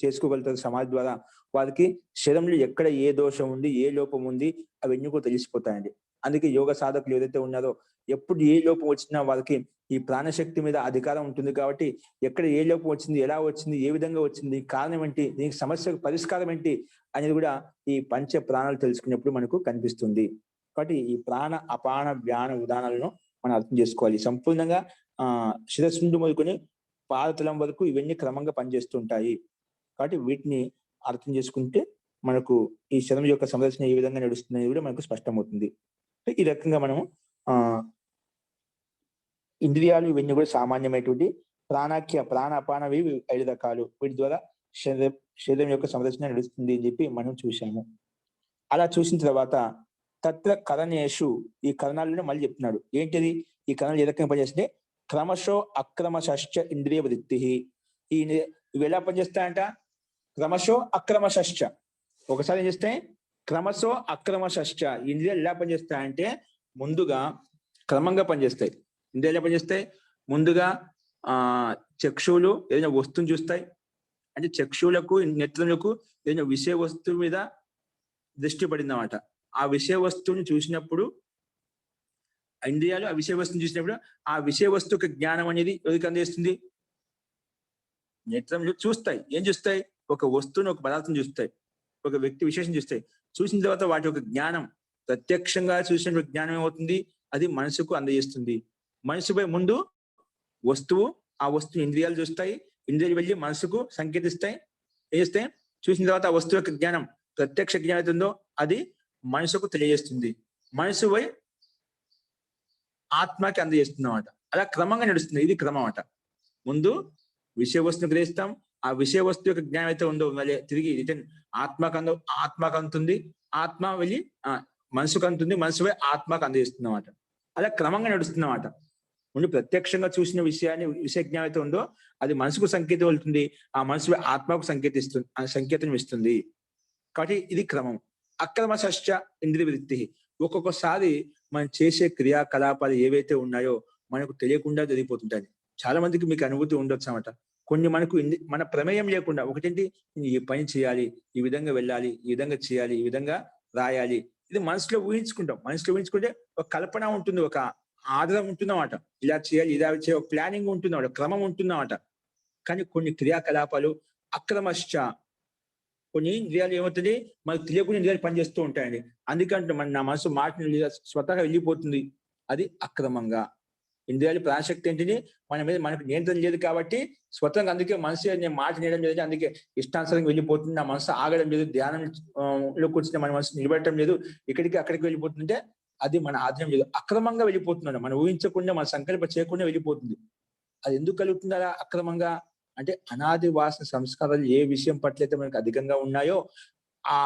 S2: చేసుకోగలుగుతారు సమాధి ద్వారా, వారికి శరీరంలో ఎక్కడ ఏ దోషం ఉంది, ఏ లోపం ఉంది, అవన్నీ కూడా తెలిసిపోతాయండి. అందుకే యోగ సాధకులు ఏదైతే ఉన్నారో ఎప్పుడు ఏ లోపం వచ్చినా వారికి ఈ ప్రాణశక్తి మీద అధికారం ఉంటుంది కాబట్టి ఎక్కడ ఏ లోపం వచ్చింది, ఎలా వచ్చింది, ఏ విధంగా వచ్చింది, కారణం ఏంటి, దీనికి సమస్యకు పరిష్కారం ఏంటి అనేది కూడా ఈ పంచ ప్రాణాలు తెలుసుకున్నప్పుడు మనకు కనిపిస్తుంది. కాబట్టి ఈ ప్రాణ అపాన వ్యాన ఉదాహరణలను మనం అర్థం చేసుకోవాలి. సంపూర్ణంగా శిరస్సు నుండి మొదలుకొని పాదతలం వరకు ఇవన్నీ క్రమంగా పనిచేస్తుంటాయి. కాబట్టి వీటిని అర్థం చేసుకుంటే మనకు ఈ శరం యొక్క సంరచన ఏ విధంగా నడుస్తుంది కూడా మనకు స్పష్టమవుతుంది. ఈ రకంగా మనము ఇంద్రియాలు ఇవన్నీ కూడా సామాన్యమైనటువంటి ప్రాణ అపానవి 5 రకాలు. వీటి ద్వారా శరీరం యొక్క సంరచన నడుస్తుంది అని చెప్పి మనం చూసాము. అలా చూసిన తర్వాత తత్ర కరణేషు, ఈ కరణాలను మళ్ళీ చెప్తున్నాడు. ఏంటిది ఈ కరణాలు ఏ రకంగా పనిచేస్తే క్రమశో అక్రమశ్చ ఇంద్రియ వృత్తి. ఇవి ఎలా పనిచేస్తాయంట? క్రమశో అక్రమశ్చ. ఒకసారి ఏం చేస్తే క్రమశో అక్రమశ్చ. ఇంద్రియాలు ఎలా పనిచేస్తాయంటే ముందుగా క్రమంగా పనిచేస్తాయి. ఇంద్రియాలు ఎలా పనిచేస్తాయి? ముందుగా చక్షువులు ఏదైనా వస్తువుని చూస్తాయి. అంటే చక్షువులకు నేత్రములకు ఏదైనా విషయ వస్తువు మీద దృష్టి పడిందన్నమాట. ఆ విషయ వస్తువుని చూసినప్పుడు ఇంద్రియాలు ఆ విషయ వస్తువుని చూసినప్పుడు ఆ విషయ వస్తువు జ్ఞానం అనేది ఎవరికి అందిస్తుంది? నేత్రములు చూస్తాయి. ఏం చూస్తాయి? ఒక వస్తువుని, ఒక పదార్థం చూస్తాయి, ఒక వ్యక్తి విశేషం చూస్తాయి. చూసిన తర్వాత వాటి యొక్క జ్ఞానం, ప్రత్యక్షంగా చూసిన జ్ఞానం ఏమవుతుంది? అది మనసుకు అందజేస్తుంది. మనసుపై ముందు వస్తువు, ఆ వస్తువు ఇంద్రియాలు చూస్తాయి. ఇంద్రియాలు వెళ్ళి మనసుకు సంకేతిస్తాయి. ఏం చేస్తాయి? చూసిన తర్వాత ఆ వస్తువు యొక్క జ్ఞానం, ప్రత్యక్ష జ్ఞానం అవుతుందో అది మనసుకు తెలియజేస్తుంది. మనసుపై ఆత్మకి అందజేస్తుంది అన్నమాట. అలా క్రమంగా నడుస్తుంది. ఇది క్రమం అన్నమాట. ముందు విషయ వస్తువుని గ్రహిస్తాం. ఆ విషయ వస్తువు యొక్క జ్ఞానం అయితే ఉందో మళ్ళీ తిరిగి రిటర్న్ ఆత్మకు అందుతుంది. ఆత్మ వెళ్ళి మనసుకు అందుతుంది. మనసుపై ఆత్మకు అందజేస్తుంది అన్నమాట. అలా క్రమంగా నడుస్తుంది అన్నమాట. ముందు ప్రత్యక్షంగా చూసిన విషయ జ్ఞానం అయితే ఉందో అది మనసుకు సంకేతం వెళ్తుంది. ఆ మనసు ఆత్మకు సంకేతం ఇస్తుంది. కాబట్టి ఇది క్రమం. అక్రమశ్చ ఇంద్రియ వృత్తి. ఒక్కొక్కసారి మనం చేసే క్రియాకలాపాలు ఏవైతే ఉన్నాయో మనకు తెలియకుండా జరిగిపోతుంటాయి. చాలా మందికి మీకు అనుభూతి ఉండొచ్చు అన్నమాట. కొన్ని మనకు మన ప్రమేయం లేకుండా, ఒకటేంటి, ఈ పని చేయాలి, ఈ విధంగా వెళ్ళాలి, ఈ విధంగా చేయాలి, ఈ విధంగా రాయాలి, ఇది మనసులో ఊహించుకుంటాం. మనసులో ఊహించుకుంటే ఒక కల్పన ఉంటుంది, ఒక ఆధారం ఉంటుందన్నమాట. ఇలా చేయాలి, ఇలా చేయాలి, ఒక ప్లానింగ్ ఉంటుందన్నమాట, క్రమం ఉంటుందన్నమాట. కానీ కొన్ని క్రియాకలాపాలు అక్రమశ్చ, కొన్ని ఇంద్రియాలు ఏమవుతుంది, మనకు తెలియకుండా ఇంద్రియాలు పనిచేస్తూ ఉంటాయండి. అందుకంటే నా మనసు మాట స్వతహాగా వెళ్ళిపోతుంది. అది అక్రమంగా. ఇంద్రియాలు ప్రాణశక్తి ఏంటిది మన మీద మనకు నియంత్రణ లేదు కాబట్టి స్వతంగా, అందుకే మనసు నేను మాట నేయడం లేదు, అందుకే ఇష్టానుసారంగా వెళ్ళిపోతుంది. నా మనసు ఆగడం లేదు, ధ్యానంలో కూర్చుని మన మనసు నిలబెట్టడం లేదు, ఇక్కడికి అక్కడికి వెళ్ళిపోతుంటే అది మన ఆధీనం లేదు, అక్రమంగా వెళ్ళిపోతున్నాడు. మనం ఊహించకుండా, మన సంకల్ప చేయకుండా వెళ్ళిపోతుంది. అది ఎందుకు కలుగుతుంది అలా అక్రమంగా అంటే, అనాది వాసన సంస్కారాలు ఏ విషయం పట్లయితే మనకు అధికంగా ఉన్నాయో ఆ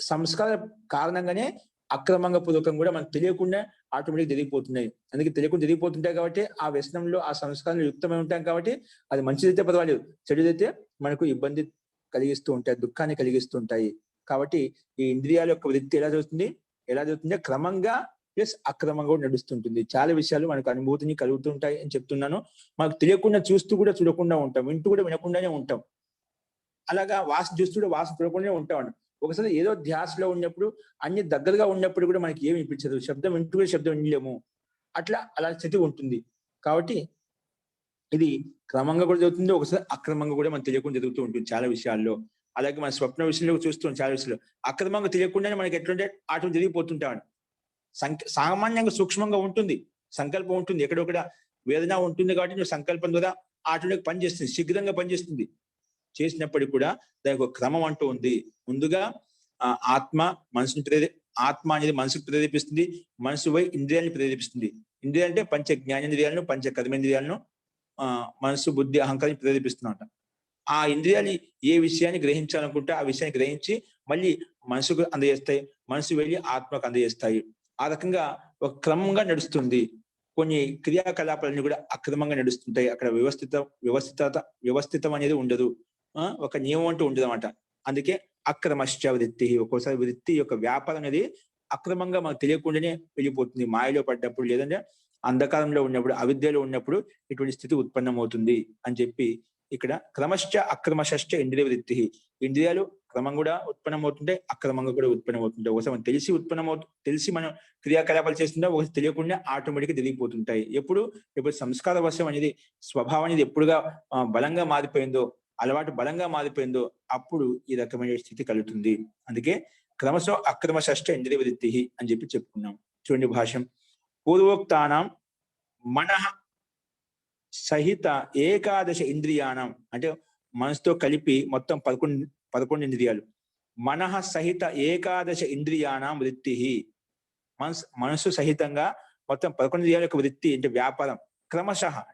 S2: సంస్కార కారణంగానే అక్రమంగా పూర్వకంగా కూడా మనకు తెలియకుండా ఆటోమేటిక్ జరిగిపోతున్నాయి. అందుకే తెలియకుండా జరిగిపోతుంటాయి కాబట్టి ఆ వ్యసనంలో ఆ సంస్కారంలో యుక్తమై ఉంటాం కాబట్టి అది మంచిదైతే పర్వాలేదు, చెడుదైతే మనకు ఇబ్బంది కలిగిస్తూ ఉంటాయి, దుఃఖాన్ని కలిగిస్తూ ఉంటాయి. కాబట్టి ఈ ఇంద్రియాల యొక్క వృత్తి ఎలా జరుగుతుందో క్రమంగా ప్లస్ అక్రమంగా కూడా నడుస్తుంటుంది. చాలా విషయాలు మనకు అనుభూతిని కలుగుతుంటాయి అని చెప్తున్నాను. మనకు తెలియకుండా చూస్తూ కూడా చూడకుండా ఉంటాం, వింటూ కూడా వినకుండానే ఉంటాం. అలాగా వాసన చూస్తూ కూడా వాసన చూడకుండానే ఉంటాం. ఒకసారి ఏదో ధ్యాసలో ఉన్నప్పుడు, అన్ని దగ్గరగా ఉన్నప్పుడు కూడా మనకి ఏమి వినిపించదు, శబ్దం వింటూ కూడా శబ్దం వినలేము, అలా స్థితి ఉంటుంది. కాబట్టి ఇది క్రమంగా కూడా జరుగుతుంది, ఒకసారి అక్రమంగా కూడా మనకు తెలియకుండా జరుగుతూ ఉంటుంది చాలా విషయాల్లో. అలాగే మన స్వప్న విషయంలో చూస్తాం, చాలా విషయాలు అక్రమంగా తెలియకుండానే మనకి ఎట్లుంటే అటు జరిగిపోతుంటాం. సామాన్యంగా సూక్ష్మంగా ఉంటుంది, సంకల్పం ఉంటుంది, ఎక్కడొక్కడ వేదన ఉంటుంది కాబట్టి నువ్వు సంకల్పం ద్వారా ఆటోకి పనిచేస్తుంది, శీఘ్రంగా పనిచేస్తుంది. చేసినప్పటికీ కూడా దానికి ఒక క్రమం అంటూ ఉంది. ముందుగా ఆత్మ ఆత్మ అనేది మనసుకు ప్రేరేపిస్తుంది, మనసు పోయి ఇంద్రియాలను ప్రేరేపిస్తుంది. ఇంద్రియాలు అంటే పంచ జ్ఞానేంద్రియాలను, పంచ కర్మేంద్రియాలను, మనసు, బుద్ధి, అహంకారం ప్రేరేపిస్తున్నమాట. ఆ ఇంద్రియాలు ఏ విషయాన్ని గ్రహించాలనుకుంటే ఆ విషయాన్ని గ్రహించి మళ్ళీ మనసుకు అందజేస్తాయి, మనసు వెళ్ళి ఆత్మకు అందజేస్తాయి. ఆ రకంగా ఒక క్రమంగా నడుస్తుంది. కొన్ని క్రియాకలాపాలన్నీ కూడా అక్రమంగా నడుస్తుంటాయి. అక్కడ వ్యవస్థితం అనేది ఉండదు, ఒక నియమం అంటూ ఉండదు అన్నమాట. అందుకే అక్రమశ్చ వృత్తి. ఒక్కోసారి వృత్తి యొక్క వ్యాపారం అనేది అక్రమంగా మనకు తెలియకుండానే వెళ్ళిపోతుంది. మాయలో పడ్డప్పుడు, లేదంటే అంధకారంలో ఉన్నప్పుడు, అవిద్యలో ఉన్నప్పుడు ఇటువంటి స్థితి ఉత్పన్నమవుతుంది అని చెప్పి ఇక్కడ క్రమశ్చ అక్రమశ్చ ఇంద్రియ వృత్తి. ఇంద్రియాలు క్రమం కూడా ఉత్పన్నమవుతుంటాయి, అక్రమంగా కూడా ఉత్పన్నమవుతుంటాయి. ఒకసారి మనం తెలిసి మనం క్రియాకలాపాలు చేస్తుంటే ఒకసారి తెలియకుండా ఆటోమేటిక్గా జరిగిపోతుంటాయి. ఎప్పుడు సంస్కార వశం అనేది స్వభావం అనేది ఎప్పుడుగా బలంగా మారిపోయిందో, అలవాటు బలంగా మారిపోయిందో అప్పుడు ఈ రకమైన స్థితి కలుగుతుంది. అందుకే క్రమశో అక్రమ షష్ఠ ఇంద్రియ వృత్తి అని చెప్పి చెప్పుకున్నాం. చూడండి భాష్యం. పూర్వోక్తానం మనః సహిత ఏకాదశ ఇంద్రియానం, అంటే మనసుతో కలిపి మొత్తం 11 ఇంద్రియాలు. మనః సహిత ఏకాదశ ఇంద్రియానం వృత్తి, మనసు సహితంగా మొత్తం 11 ఇంద్రియాల యొక్క వృత్తి అంటే వ్యాపారం.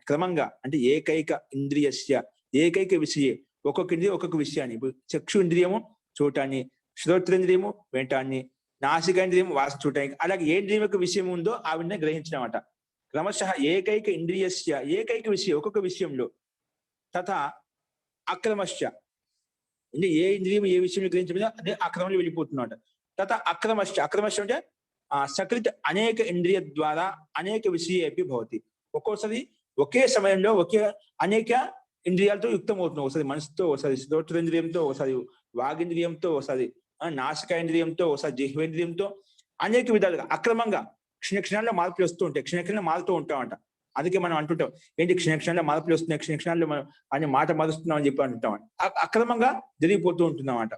S2: క్రమంగా అంటే ఏకైక ఇంద్రియస్య ఏకైక విషయ, ఒక్కొక్క ఇంద్రియం ఒక్కొక్క విషయాన్ని. ఇప్పుడు చక్షు ఇంద్రియము చూడటాన్ని, శ్రోత్రేంద్రియము వినటాన్ని, నాసికేంద్రియము వాసన చూడటానికి, అలాగే ఏ ఇంద్రియం యొక్క విషయం ఉందో ఆ విధంగా గ్రహించడం. క్రమశః ఏకైక ఇంద్రియస్య ఏకైక విషయం ఒక్కొక్క విషయంలో, తథా అక్రమశ్చ అంటే ఏ ఇంద్రియం ఏ విషయంలో గ్రహించబడిందో అదే అక్రమంలో వెళ్ళిపోతున్నాడు. తథా అక్రమశ్చ అంటే సకృత్ అనేక ఇంద్రియ ద్వారా అనేక విషయేపి భవతి. ఒక్కోసారి ఒకే సమయంలో అనేక ఇంద్రియాలతో యుక్తం అవుతున్నాం. ఒకసారి మనసుతో, ఒకసారి శ్రోత్రేంద్రియంతో, ఒకసారి వాగింద్రియంతో, ఒకసారి నాసికేంద్రియంతో, ఒకసారి జిహ్వేంద్రియంతో, అనేక విధాలుగా అక్రమంగా క్షణక్షణాల్లో మార్పులు వస్తూ ఉంటాయి. క్షణక్షణంలో మారుతూ ఉంటామంట. అందుకే మనం అంటుంటాం, ఏంటి క్షణక్షణాల్లో మార్పులు వస్తున్నాయి, క్షణక్షణాల్లో మనం అనే మాట మారుస్తున్నాం అని చెప్పి అంటుంటాం. అక్రమంగా జరిగిపోతూ ఉంటున్నామంట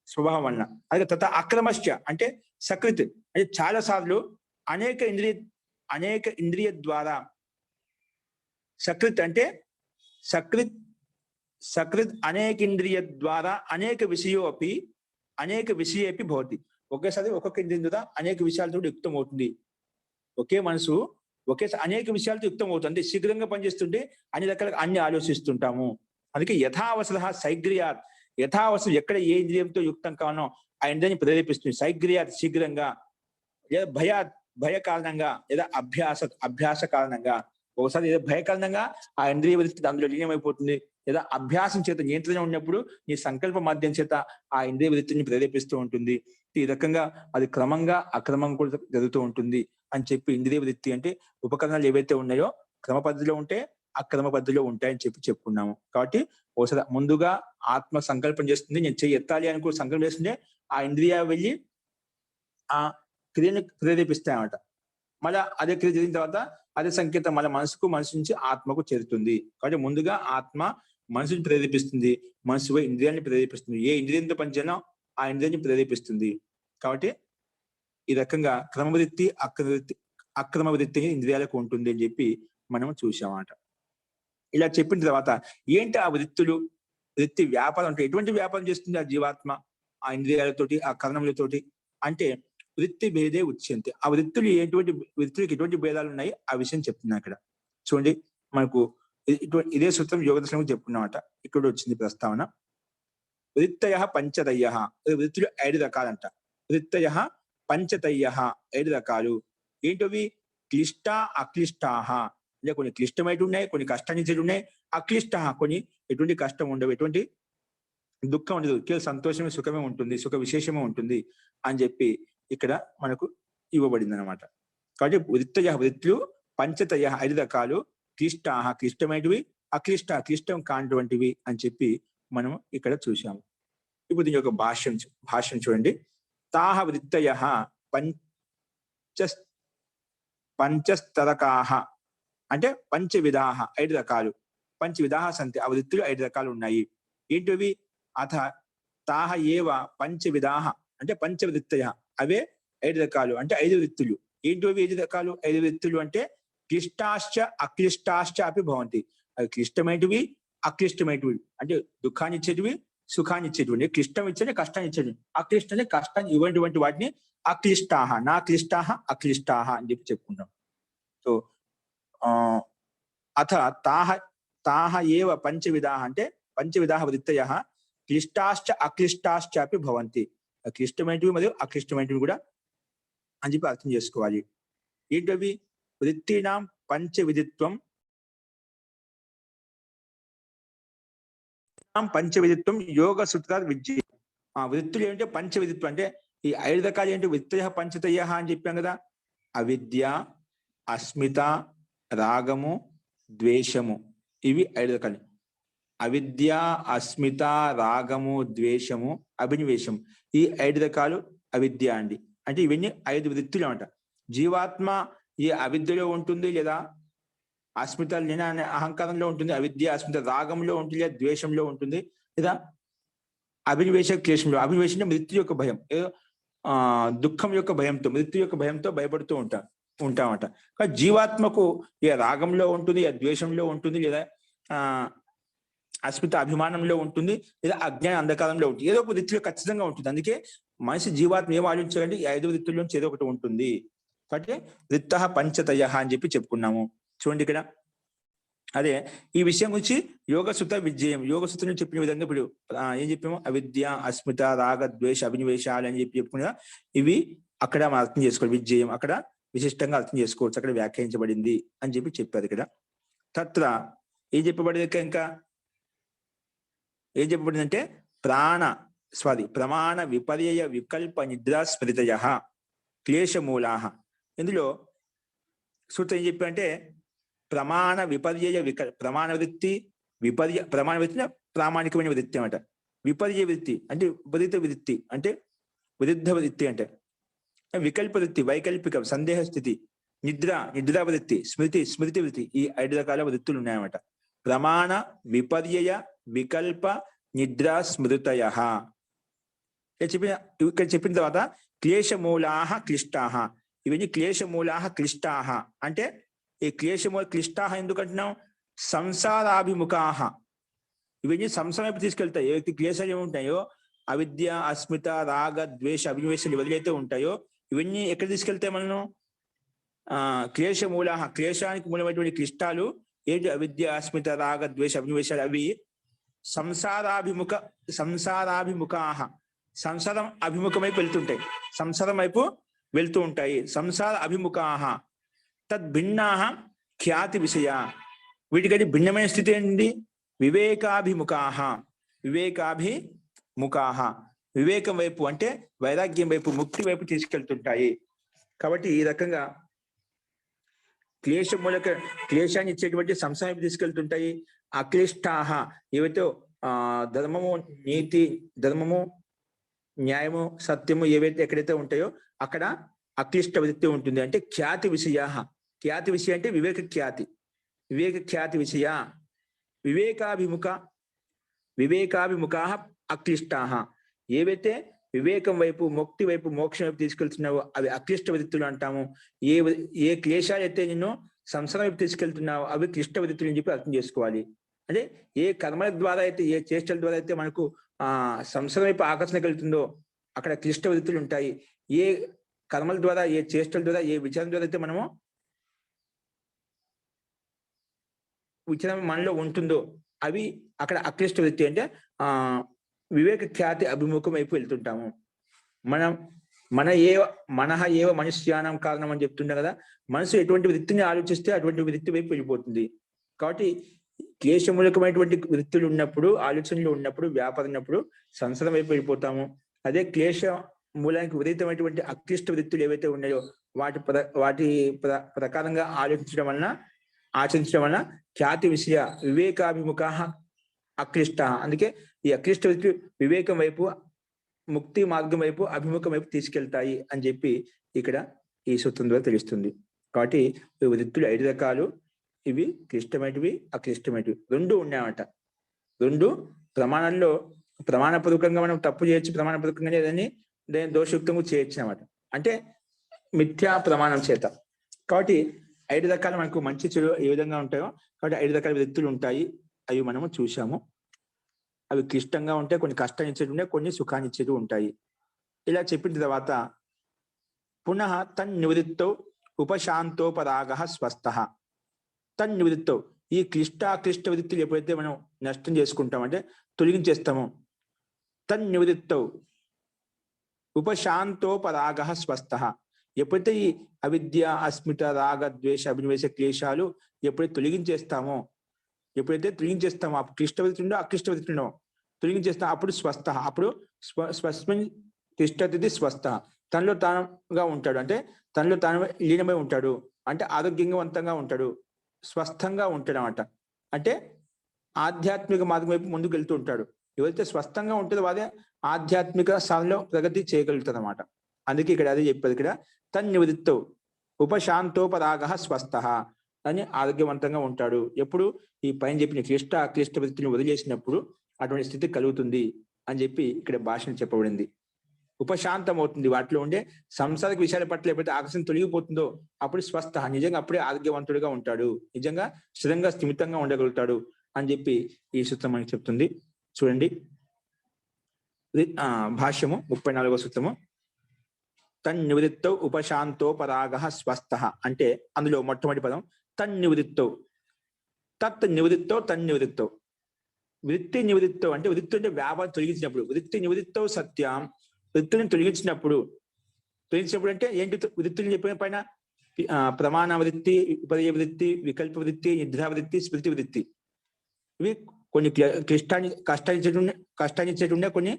S2: స్వభావం వలన. అలాగే తథా అక్రమశ్చ అంటే సకృత్ అంటే చాలా సార్లు అనేక ఇంద్రియ ద్వారా, సకృత్ అంటే సకృత్ అనేక ఇంద్రియ ద్వారా అనేక విషయేపి భవతి. ఒకేసారి ఒక్కొక్క ఇంద్రియం ద్వారా అనేక విషయాలతో యుక్తం అవుతుంది. ఒకే మనసు ఒకేసారి అనేక విషయాలతో యుక్తం అవుతుంది. అంటే శీఘ్రంగా పనిచేస్తుంటే అన్ని ఆలోచిస్తుంటాము. అందుకే యథావసర సైగ్రియాత్, యథావసరం ఎక్కడ ఏ ఇంద్రియంతో యుక్తం కానో ఆ ఇంద్రియాన్ని ప్రేరేపిస్తుంది. సైగ్రియాత్ శీఘ్రంగా, లేదా భయ కారణంగా, లేదా అభ్యాస కారణంగా. ఒకసారి ఏదో భయ కారణంగా ఆ ఇంద్రియ వృత్తి అందులో లీనమైపోతుంది, లేదా అభ్యాసం చేత నియంత్రణ ఉన్నప్పుడు నీ సంకల్ప మాధ్యం చేత ఆ ఇంద్రియ వృత్తిని ప్రేరేపిస్తూ ఉంటుంది. ఈ రకంగా అది క్రమంగా అక్రమంగా కూడా జరుగుతూ ఉంటుంది అని చెప్పి, ఇంద్రియ వృత్తి అంటే ఉపకరణాలు ఏవైతే ఉన్నాయో క్రమ పద్ధతిలో ఉంటే అక్రమ పద్ధతిలో ఉంటాయని చెప్పుకున్నాము. కాబట్టి ఒకసారి ముందుగా ఆత్మ సంకల్పం చేస్తుంది, నేను చెయ్యి ఎత్తాలి అని కూడా సంకల్పం చేస్తుంటే ఆ ఇంద్రియ వెళ్ళి ఆ క్రియను ప్రేరేపిస్తాయన్నమాట. మళ్ళీ అదే క్రియ జరిగిన తర్వాత అదే సంకేతం మళ్ళీ మనసు నుంచి ఆత్మకు చేరుతుంది. కాబట్టి ముందుగా ఆత్మ మనసుని ప్రేరేపిస్తుంది, మనసు ఇంద్రియాన్ని ప్రేరేపిస్తుంది. ఏ ఇంద్రియంతో పనిచేయాలో ఆ ఇంద్రియాన్ని ప్రేరేపిస్తుంది. కాబట్టి ఈ రకంగా క్రమవృత్తి అక్రమ వృత్తి ఇంద్రియాలకు ఉంటుంది అని చెప్పి మనం చూసామన్నమాట. ఇలా చెప్పిన తర్వాత ఏంటి ఆ వృత్తి వ్యాపారం అంటే ఎటువంటి వ్యాపారం చేస్తుంది ఆ జీవాత్మ ఆ ఇంద్రియాలతోటి, ఆ కరణములతోటి అంటే వృత్తి భేదే ఉచ్యంతే. ఆ వృత్తులకు ఎటువంటి భేదాలు ఉన్నాయి ఆ విషయం చెప్తున్నా ఇక్కడ. చూడండి, మనకు ఇదే సూత్రం యోగ దర్శనం చెప్పుకున్నమాట. ఇక్కడ వచ్చింది ప్రస్తావన. వృత్తయ పంచతయ్య, వృత్తులు 5 రకాలంట. వృత్తయ పంచతయ్య 5 రకాలు. ఏంటవి? క్లిష్ట అక్లిష్టాహ, అంటే కొన్ని క్లిష్టమైనవి ఉన్నాయి, కొన్ని కష్టాన్నిచ్చేవి ఉన్నాయి. అక్లిష్టాహ కొన్ని ఎటువంటి కష్టం ఉండవు, ఎటువంటి దుఃఖం ఉండదు, కేవలం సంతోషమే సుఖమే ఉంటుంది, సుఖ విశేషమే ఉంటుంది అని చెప్పి ఇక్కడ మనకు ఇవ్వబడింది అనమాట. కాబట్టి వృత్తులు పంచతయ 5 రకాలు. క్లిష్టాహ క్లిష్టమైనవి, క్లిష్టం కానిటువంటివి అని చెప్పి మనం ఇక్కడ చూసాము. ఇప్పుడు దీని యొక్క భాష్యం చూడండి. తాహ వృత్తయ పంచస్తరకాహ అంటే పంచవిధాహ 5 రకాలు. పంచవిధాహ సంతి, ఆ వృత్తులు 5 రకాలు ఉన్నాయి. ఏంటివి? అథ తాహ ఏవ పంచవిధాహ అంటే పంచవృత్తయ, అవే 5 రకాలు అంటే 5 వృత్తులు. ఏంటివి 5 రకాలు? 5 వృత్తులు అంటే క్లిష్టాశ్చ అక్లిష్టాశ్చ అపి భవంతి. అవి క్లిష్టమైనవి అక్లిష్టమైనవి, అంటే దుఃఖాన్ని ఇచ్చేటివి సుఖాన్ని ఇచ్చేటువంటి. క్లిష్టం ఇచ్చేది కష్టాన్ని ఇచ్చేది, అక్లిష్టమే కష్టాన్ని ఇవ్వటువంటి వాటిని అక్లిష్టాహ, నా క్లిష్టాహ అక్లిష్టాహ అని చెప్పి చెప్పుకుంటాం. సో అథ తాహ ఏవ పంచవిధాహ అంటే పంచవిధాహ వృత్తయ క్లిష్టాశ్చ అక్లిష్టాశ్చ అపి భవంతి. క్లిష్టమైనవి మరియు అక్లిష్టమైనవి కూడా అని చెప్పి అర్థం చేసుకోవాలి. ఏంటవి? వృత్తినాం పంచవిధిత్వం యోగ సూత్రాలు విద్య. వృత్తులు ఏంటంటే పంచవిధిత్వం అంటే ఈ 5 రకాలు ఏంటి? వృత్తయ పంచతయ అని చెప్పాం కదా. అవిద్య, అస్మిత, రాగము, ద్వేషము, ఇవి 5 రకాలు. అవిద్య, అస్మిత, రాగము, ద్వేషము, అభినివేశం, ఈ 5 రకాలు అవిద్య అండి. అంటే ఇవన్నీ 5 వృత్తులు అన్నమాట. జీవాత్మ ఈ అవిద్యలో ఉంటుంది, లేదా అస్మిత నేను అనే అహంకారంలో ఉంటుంది, అవిద్య అస్మిత రాగంలో ఉంటుంది, లేదా ద్వేషంలో ఉంటుంది, లేదా అభినివేశ క్లేశంలో. అభినివేశం అంటే మృత్యు యొక్క భయం, ఏదో దుఃఖం యొక్క భయంతో, మృత్యు యొక్క భయంతో భయపడుతూ ఉంటామట. కానీ జీవాత్మకు ఇక రాగంలో ఉంటుంది, లేదా ద్వేషంలో ఉంటుంది, లేదా అస్మిత అభిమానంలో ఉంటుంది, లేదా అజ్ఞాన అంధకారంలో ఉంటుంది. ఏదో ఒక వృత్తిలో ఖచ్చితంగా ఉంటుంది. అందుకే మనిషి జీవాత్మ ఏం ఆలోచించాలంటే ఈ 5 వృత్తుల నుంచి ఏదో ఒకటి ఉంటుంది. కాబట్టి వృత్త పంచతయ అని చెప్పి చెప్పుకున్నాము. చూడండి ఇక్కడ అదే ఈ విషయం గురించి యోగసుత విజయం, యోగసుతను చెప్పిన విధంగా ఇప్పుడు ఏం చెప్పాము, అవిద్య, అస్మిత, రాగ, ద్వేష, అభినివేశాలు అని చెప్పి చెప్పుకున్నా. ఇవి అక్కడ మనం అర్థం చేసుకోవాలి. విజయం అక్కడ విశిష్టంగా అర్థం చేసుకోవచ్చు, అక్కడ వ్యాఖ్యానించబడింది అని చెప్పి చెప్పారు. ఇక్కడ తత్ర ఏం చెప్పబడింది, ఇంకా ఏం చెప్పబడిందంటే ప్రమాణ విపర్యయ వికల్ప నిద్రా స్మృతయ క్లేశమూలాహ. ఇందులో సూత్రం ఏం చెప్పంటే ప్రమాణ విపర్యయ ప్రమాణ వృత్తి, ప్రమాణ వృత్తి ప్రామాణికమైన వృత్తి అన్నమాట. విపర్య వృత్తి అంటే విపరీత వృత్తి, అంటే విరుద్ధ వృత్తి, అంటే వికల్ప వృత్తి వైకల్పిక సందేహ స్థితి, నిద్రా వృత్తి, స్మృతి వృత్తి, ఈ 5 రకాల వృత్తులు ఉన్నాయన్నమాట. ప్రమాణ విపర్యయ వికల్ప నిద్రా స్మృతయ. ఇక్కడ చెప్పిన తర్వాత క్లేశమూలాహ క్లిష్టాహ. ఇవన్నీ క్లేశమూలాహ క్లిష్టాహ అంటే ఈ క్లిష్టాహ ఎందుకంటున్నాం, సంసారాభిముఖాహ. ఇవన్నీ సంసారం వైపు తీసుకెళ్తాయి. ఏ వ్యక్తి క్లేశాలు ఏముంటాయో, అవిద్య, అస్మిత, రాగ, ద్వేష, అభినివేశాలు వదిలైతే ఉంటాయో ఇవన్నీ ఎక్కడ తీసుకెళ్తాయి మనను, క్లేశమూలాహ, క్లేశానికి మూలమైనటువంటి క్లిష్టాలు ఏంటి, అవిద్య, అస్మిత, రాగ, ద్వేష, అభినివేశాలు, అవి సంసారాభిముఖాహ, సంసారం అభిముఖం వైపు వెళ్తుంటాయి, సంసారం వైపు వెళ్తూ ఉంటాయి. సంసార అభిముఖాహ తద్భిన్నాహ ఖ్యాతి విషయ. వీటికైతే భిన్నమైన స్థితి ఏంటి, వివేకాభిముఖాహ. వివేకం వైపు అంటే వైరాగ్యం వైపు, ముక్తి వైపు తీసుకెళ్తుంటాయి. కాబట్టి ఈ రకంగా క్లేశాన్ని ఇచ్చేటువంటి సంసారం వైపు తీసుకెళ్తుంటాయి. అక్లిష్టాహ ఏవైతే ధర్మము, నీతి, ధర్మము, న్యాయము, సత్యము ఏవైతే ఎక్కడైతే ఉంటాయో అక్కడ అక్లిష్ట వృత్తి ఉంటుంది. అంటే ఖ్యాతి విషయ అంటే వివేక ఖ్యాతి విషయ. వివేకాభిముఖ అక్లిష్టాహ. ఏవైతే వివేకం వైపు, ముక్తి వైపు, మోక్షం వైపు తీసుకెళ్తున్నావో అవి అక్లిష్ట వృత్తులు అంటాము. ఏ క్లేశాలు అయితే నిన్ను సంసారం వైపు తీసుకెళ్తున్నావో అవి క్లిష్ట వృత్తులు అని చెప్పి అర్థం చేసుకోవాలి. అంటే ఏ కర్మల ద్వారా అయితే, ఏ చేష్టల ద్వారా అయితే మనకు సంసారం వైపు ఆకర్షణ కలుగుతుందో అక్కడ క్లిష్ట వృత్తులు ఉంటాయి. ఏ కర్మల ద్వారా, ఏ చేష్టల ద్వారా, ఏ విచారం ద్వారా అయితే మనము విచారం మనలో ఉంటుందో అవి అక్కడ అక్లిష్ట వృత్తి. అంటే వివేక ఖ్యాతి అభిముఖం వైపు వెళ్తుంటాము. మనహ ఏవ మనుష్యానం కారణం అని చెప్తుంటాం కదా. మనసు ఎటువంటి వృత్తిని ఆలోచిస్తే అటువంటి వృత్తి వైపు వెళ్ళిపోతుంది. కాబట్టి క్లేశమూలకమైనటువంటి వృత్తులు ఉన్నప్పుడు, ఆలోచనలు ఉన్నప్పుడు, వ్యాపారం ఉన్నప్పుడు సంసారం వైపు వెళ్ళిపోతాము. అదే క్లేశ మూలానికి విపరీతమైనటువంటి అక్లిష్ట వృత్తులు ఏవైతే ఉన్నాయో వాటి ప్రకారంగా ఆలోచించడం వలన ఖ్యాతి విషయ వివేకాభిముఖ అక్లిష్ట. అందుకే ఈ అక్లిష్ట వృత్తి వివేకం వైపు, ముక్తి మార్గం వైపు, అభిముఖం వైపు తీసుకెళ్తాయి అని చెప్పి ఇక్కడ ఈ సూత్రం ద్వారా తెలుస్తుంది. కాబట్టి ఈ వృత్తులు 5 రకాలు. ఇవి క్లిష్టమైనవి, అక్లిష్టమైనవి 2 ఉన్నాయన్నమాట. 2 ప్రమాణాల్లో ప్రమాణపూర్వకంగా మనం తప్పు చేయొచ్చు, ప్రమాణపూర్వకంగా దాన్ని దోషయుక్తంగా చేయొచ్చు అన్నమాట. అంటే మిథ్యా ప్రమాణం చేత. కాబట్టి 5 రకాలు మనకు మంచి చెడు ఏ విధంగా ఉంటాయో కాబట్టి 5 రకాల వృత్తులు ఉంటాయి. అవి మనము చూసాము. అవి క్లిష్టంగా ఉంటాయి, కొన్ని కష్టాన్ని ఇచ్చేవి ఉంటాయి, కొన్ని సుఖాన్ని ఇచ్చేవి ఉంటాయి. ఇలా చెప్పిన తర్వాత పునః తన్నివృత్తౌ ఉపశాంతోపరాగ స్వస్థ. తన్నివృత్తౌ ఈ క్లిష్ట వృత్తులు ఎప్పుడైతే మనం నష్టం చేసుకుంటామంటే తొలగించేస్తామో, తన్నివృత్తౌ ఉపశాంతోపరాగ స్వస్థ. ఎప్పుడైతే ఈ అవిద్య, అస్మిత, రాగ, ద్వేష, అభినివేశ క్లేశాలు ఎప్పుడైతే తొలగించేస్తామో ఆ క్లిష్ట వృత్తి ఉండో, అక్లిష్ట వృత్తి ఉండో తొలగించేస్తాం, అప్పుడు స్వస్థ. అప్పుడు స్వస్మిన్ తిష్టతి స్వస్థ. తనలో తానుగా ఉంటాడు, అంటే తనలో తాను లీనమై ఉంటాడు, అంటే ఆరోగ్యవంతంగా ఉంటాడు, స్వస్థంగా ఉంటాడు అన్నమాట. అంటే ఆధ్యాత్మిక మార్గం వైపు ముందుకు వెళ్తూ ఉంటాడు. ఎవరైతే స్వస్థంగా ఉంటుందో వారే ఆధ్యాత్మిక స్థానంలో ప్రగతి చేయగలుగుతారు అనమాట. అందుకే ఇక్కడ అదే చెప్పారు, ఇక్కడ తన్నివృత్తో ఉపశాంతోపరాగ స్వస్థ అని ఆరోగ్యవంతంగా ఉంటాడు. ఎప్పుడు ఈ పైన చెప్పిన క్లిష్ట వృత్తిని వదిలేసినప్పుడు అటువంటి స్థితి కలుగుతుంది అని చెప్పి ఇక్కడ భాషను చెప్పబడింది. ఉపశాంతం అవుతుంది, వాటిలో ఉండే సంసారిక విషయాల పట్ల ఎప్పుడైతే ఆకర్షణ తొలగిపోతుందో అప్పుడు స్వస్థ, నిజంగా అప్పుడే ఆరోగ్యవంతుడిగా ఉంటాడు, నిజంగా స్థిరంగా స్థిమితంగా ఉండగలుగుతాడు అని చెప్పి ఈ సూత్రం మనకి చెప్తుంది. చూడండి భాష్యము 34వ సూత్రము. తన్నివృత్తౌ ఉపశాంతోపరాగ స్వస్థ అంటే అందులో మొట్టమొదటి పదం తన్నివృత్తౌ. తన్నివృత్తౌ వృత్తి నివృత్తం అంటే వృత్తి అంటే వ్యాపారం తొలగించినప్పుడు, వృత్తి నివృత్తం సత్యం, వృత్తిని తొలగించినప్పుడు అంటే ఏంటి వృత్తులు చెప్పిన పైన ప్రమాణ వృత్తి, విపర్య వృత్తి, వికల్ప వృత్తి, నిద్రా వృత్తి, స్మృతి వృత్తి, ఇవి కొన్ని కష్టాన్ని ఇచ్చేటుండే కొన్ని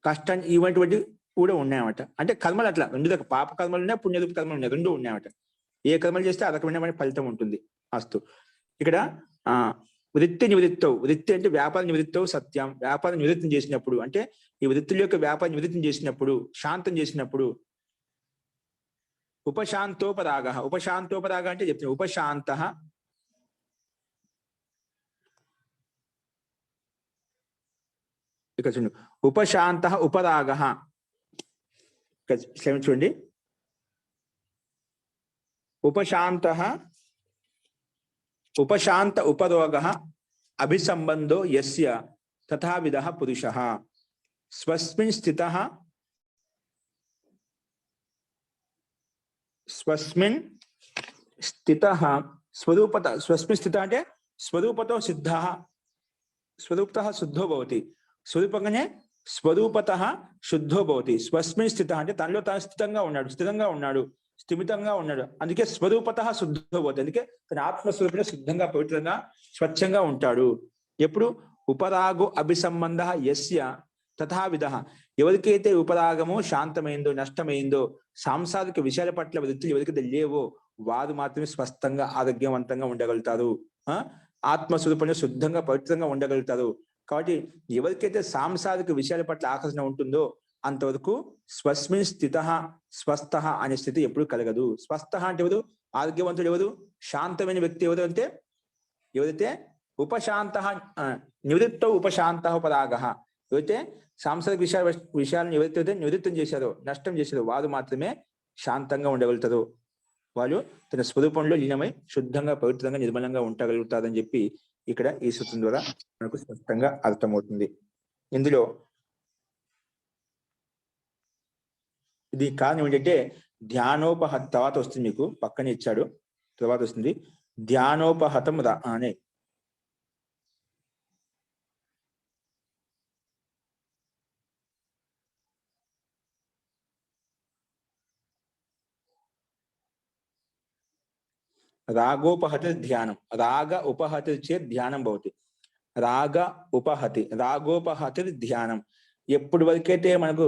S2: కష్టాన్ని ఇటువంటి కూడా ఉన్నాయన్నమాట. అంటే కర్మలు అట్లా రెండు రకాల పాప కర్మలు ఉన్నాయి, పుణ్యరూప కర్మలు ఉన్నాయి, రెండు ఉన్నాయన్నమాట. ఏ కర్మలు చేస్తే ఆ రకమైన ఫలితం ఉంటుంది. అస్తు ఇక్కడ వృత్తి నివృత్తం, వృత్తి అంటే వ్యాపార నివృత్తం సత్యం, వ్యాపార నివృత్తం చేసినప్పుడు అంటే ఈ వృత్తుల యొక్క వ్యాపార నివృత్తం చేసినప్పుడు, శాంతం చేసినప్పుడు ఉపశాంతోపరాగ. ఉపశాంతోపరాగ అంటే చెప్తున్నా ఉపశాంత ఇక్కడ చూడండి ఉపశాంత ఉపరాగ. చూడండి ఉపశాంత ఉపరోగ అభిసంబంధో యస్య తథావిధః పురుషః స్వస్మిన్ స్థితః స్వరూపత. స్వస్మిన్ స్థిత అంటే స్వరూపతో సిద్ధః, స్వరూపతః శుద్ధో భవతి, స్వరూపంగానే స్వరూపతః శుద్ధో భవతి. స్వస్మిన్ స్థిత అంటే తనలో తాను స్థిరంగా ఉన్నాడు, స్థిమితంగా ఉన్నాడు, అందుకే స్వరూపతః శుద్ధో భవతి. అందుకే తన ఆత్మస్వరూపంలో శుద్ధంగా పవిత్రంగా స్వచ్ఛంగా ఉంటాడు. ఎప్పుడు ఉపరాగో అభిసంబంధ యస్య తథావిధః, ఎవరికైతే ఉపరాగమో శాంతమైందో నష్టమైందో సాంసారిక విషయాల పట్ల వృత్తులు ఎవరికైతే లేవో వారు మాత్రమే స్వస్థంగా ఆరోగ్యవంతంగా ఉండగలుగుతారు, ఆత్మస్వరూపంలో శుద్ధంగా పవిత్రంగా ఉండగలుగుతారు. కాబట్టి ఎవరికైతే సాంసారిక విషయాల పట్ల ఆకర్షణ ఉంటుందో అంతవరకు స్వస్మిన్ స్థిత స్వస్థ అనే స్థితి ఎప్పుడు కలగదు. స్వస్థ అంటే ఎవరు? ఆరోగ్యవంతుడు ఎవరు? శాంతమైన వ్యక్తి ఎవరు అంటే ఎవరైతే ఉపశాంత నివృత్త ఉపశాంత ఉపరాగ, ఎవరైతే సాంసారిక విషయాలను ఎవరైతే నివృత్తం చేశారో నష్టం చేశారో వారు మాత్రమే శాంతంగా ఉండగలుగుతారు, వాళ్ళు తన స్వరూపంలో లీనమై శుద్ధంగా పవిత్రంగా నిర్మలంగా ఉండగలుగుతారని చెప్పి ఇక్కడ ఈ సూత్రం ద్వారా మనకు స్పష్టంగా అర్థమవుతుంది. ఇందులో ఇది కారణం ఏంటంటే ధ్యానోపహత తర్వాత వస్తుంది, మీకు పక్కనే ఇచ్చాడు, తర్వాత వస్తుంది ధ్యానోపహతం అనే. రాగోపహతి ధ్యానం, రాగ ఉపహతి చేత్ ధ్యానం భవతి. రాగ ఉపహతి, రాగోపహతి ధ్యానం. ఎప్పుడు వరకైతే మనకు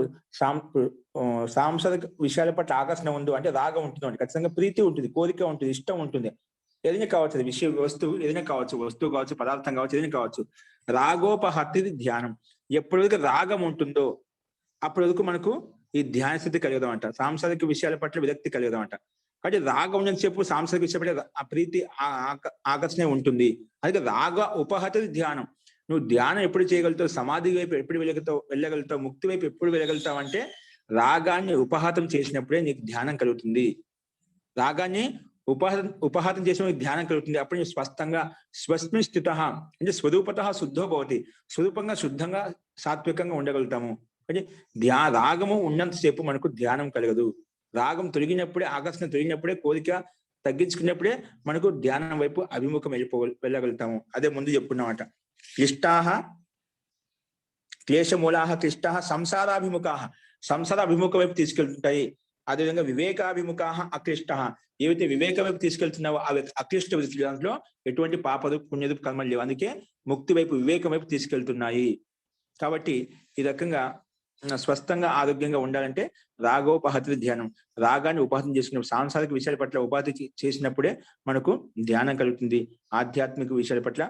S2: సాంసారిక విషయాల పట్ల ఆకర్షణ ఉందో అంటే రాగం ఉంటుంది, ఖచ్చితంగా ప్రీతి ఉంటుంది, కోరిక ఉంటుంది, ఇష్టం ఉంటుంది, ఏదైనా కావచ్చు, అది వస్తువు ఏదైనా కావచ్చు, వస్తువు కావచ్చు, పదార్థం కావచ్చు, ఏదైనా కావచ్చు. రాగోపహతి ధ్యానం. ఎప్పటి వరకు రాగం ఉంటుందో అప్పటి వరకు మనకు ఈ ధ్యాన స్థితి కలుగుదామంట, సాంసారిక విషయాల పట్ల విరక్తి కలుగుదామంట. కాబట్టి రాగం ఉన్నంత సేపు సాంసారిక విషయాల పట్ల ఆ ప్రీతి ఆకర్షణ ఉంటుంది. అందుకే రాగ ఉపహతి ధ్యానం. నువ్వు ధ్యానం ఎప్పుడు చేయగలుగుతావు, సమాధి వైపు ఎప్పుడు వెళ్ళగలుగుతావు, ముక్తి వైపు ఎప్పుడు వెళ్ళగలుగుతావు అంటే రాగాన్ని ఉపహాతం చేసినప్పుడే నీకు ధ్యానం కలుగుతుంది. రాగాన్ని ఉపహాతం చేసిన ధ్యానం కలుగుతుంది. అప్పుడు నీకు స్పష్టంగా స్వస్మిన్ స్థిత అంటే స్వరూపతః శుద్ధో భవతి, స్వరూపంగా శుద్ధంగా సాత్వికంగా ఉండగలుగుతాము. అంటే రాగము ఉన్నంతసేపు మనకు ధ్యానం కలగదు. రాగం తొలగినప్పుడే, ఆకర్షణ తొలగినప్పుడే, కోరిక తగ్గించుకున్నప్పుడే మనకు ధ్యానం వైపు అభిముఖం వెళ్ళగలుగుతాము. అదే ముందు చెప్పుకున్నామట. క్లిష్టాః క్లేశమూలాః క్లిష్టాః సంసారాభిముఖాః, సంసారాభిముఖ వైపు తీసుకెళ్తుంటాయి. అదేవిధంగా వివేకాభిముఖాః అక్లిష్టాః, ఏవైతే వివేకం వైపు తీసుకెళ్తున్నావో అవి అక్లిష్ట వృత్తులు, దాంట్లో ఎటువంటి పాపదు పుణ్యదు కర్మలు లేవు, అందుకే ముక్తి వైపు వివేకం వైపు తీసుకెళ్తున్నాయి. కాబట్టి ఈ రకంగా స్వస్థంగా ఆరోగ్యంగా ఉండాలంటే రాగోపహతి ధ్యానం, రాగాన్ని ఉపాధి చేసుకున్నప్పుడు, సాంసారిక విషయాల పట్ల ఉపాధి చేసినప్పుడే మనకు ధ్యానం కలుగుతుంది. ఆధ్యాత్మిక విషయాల పట్ల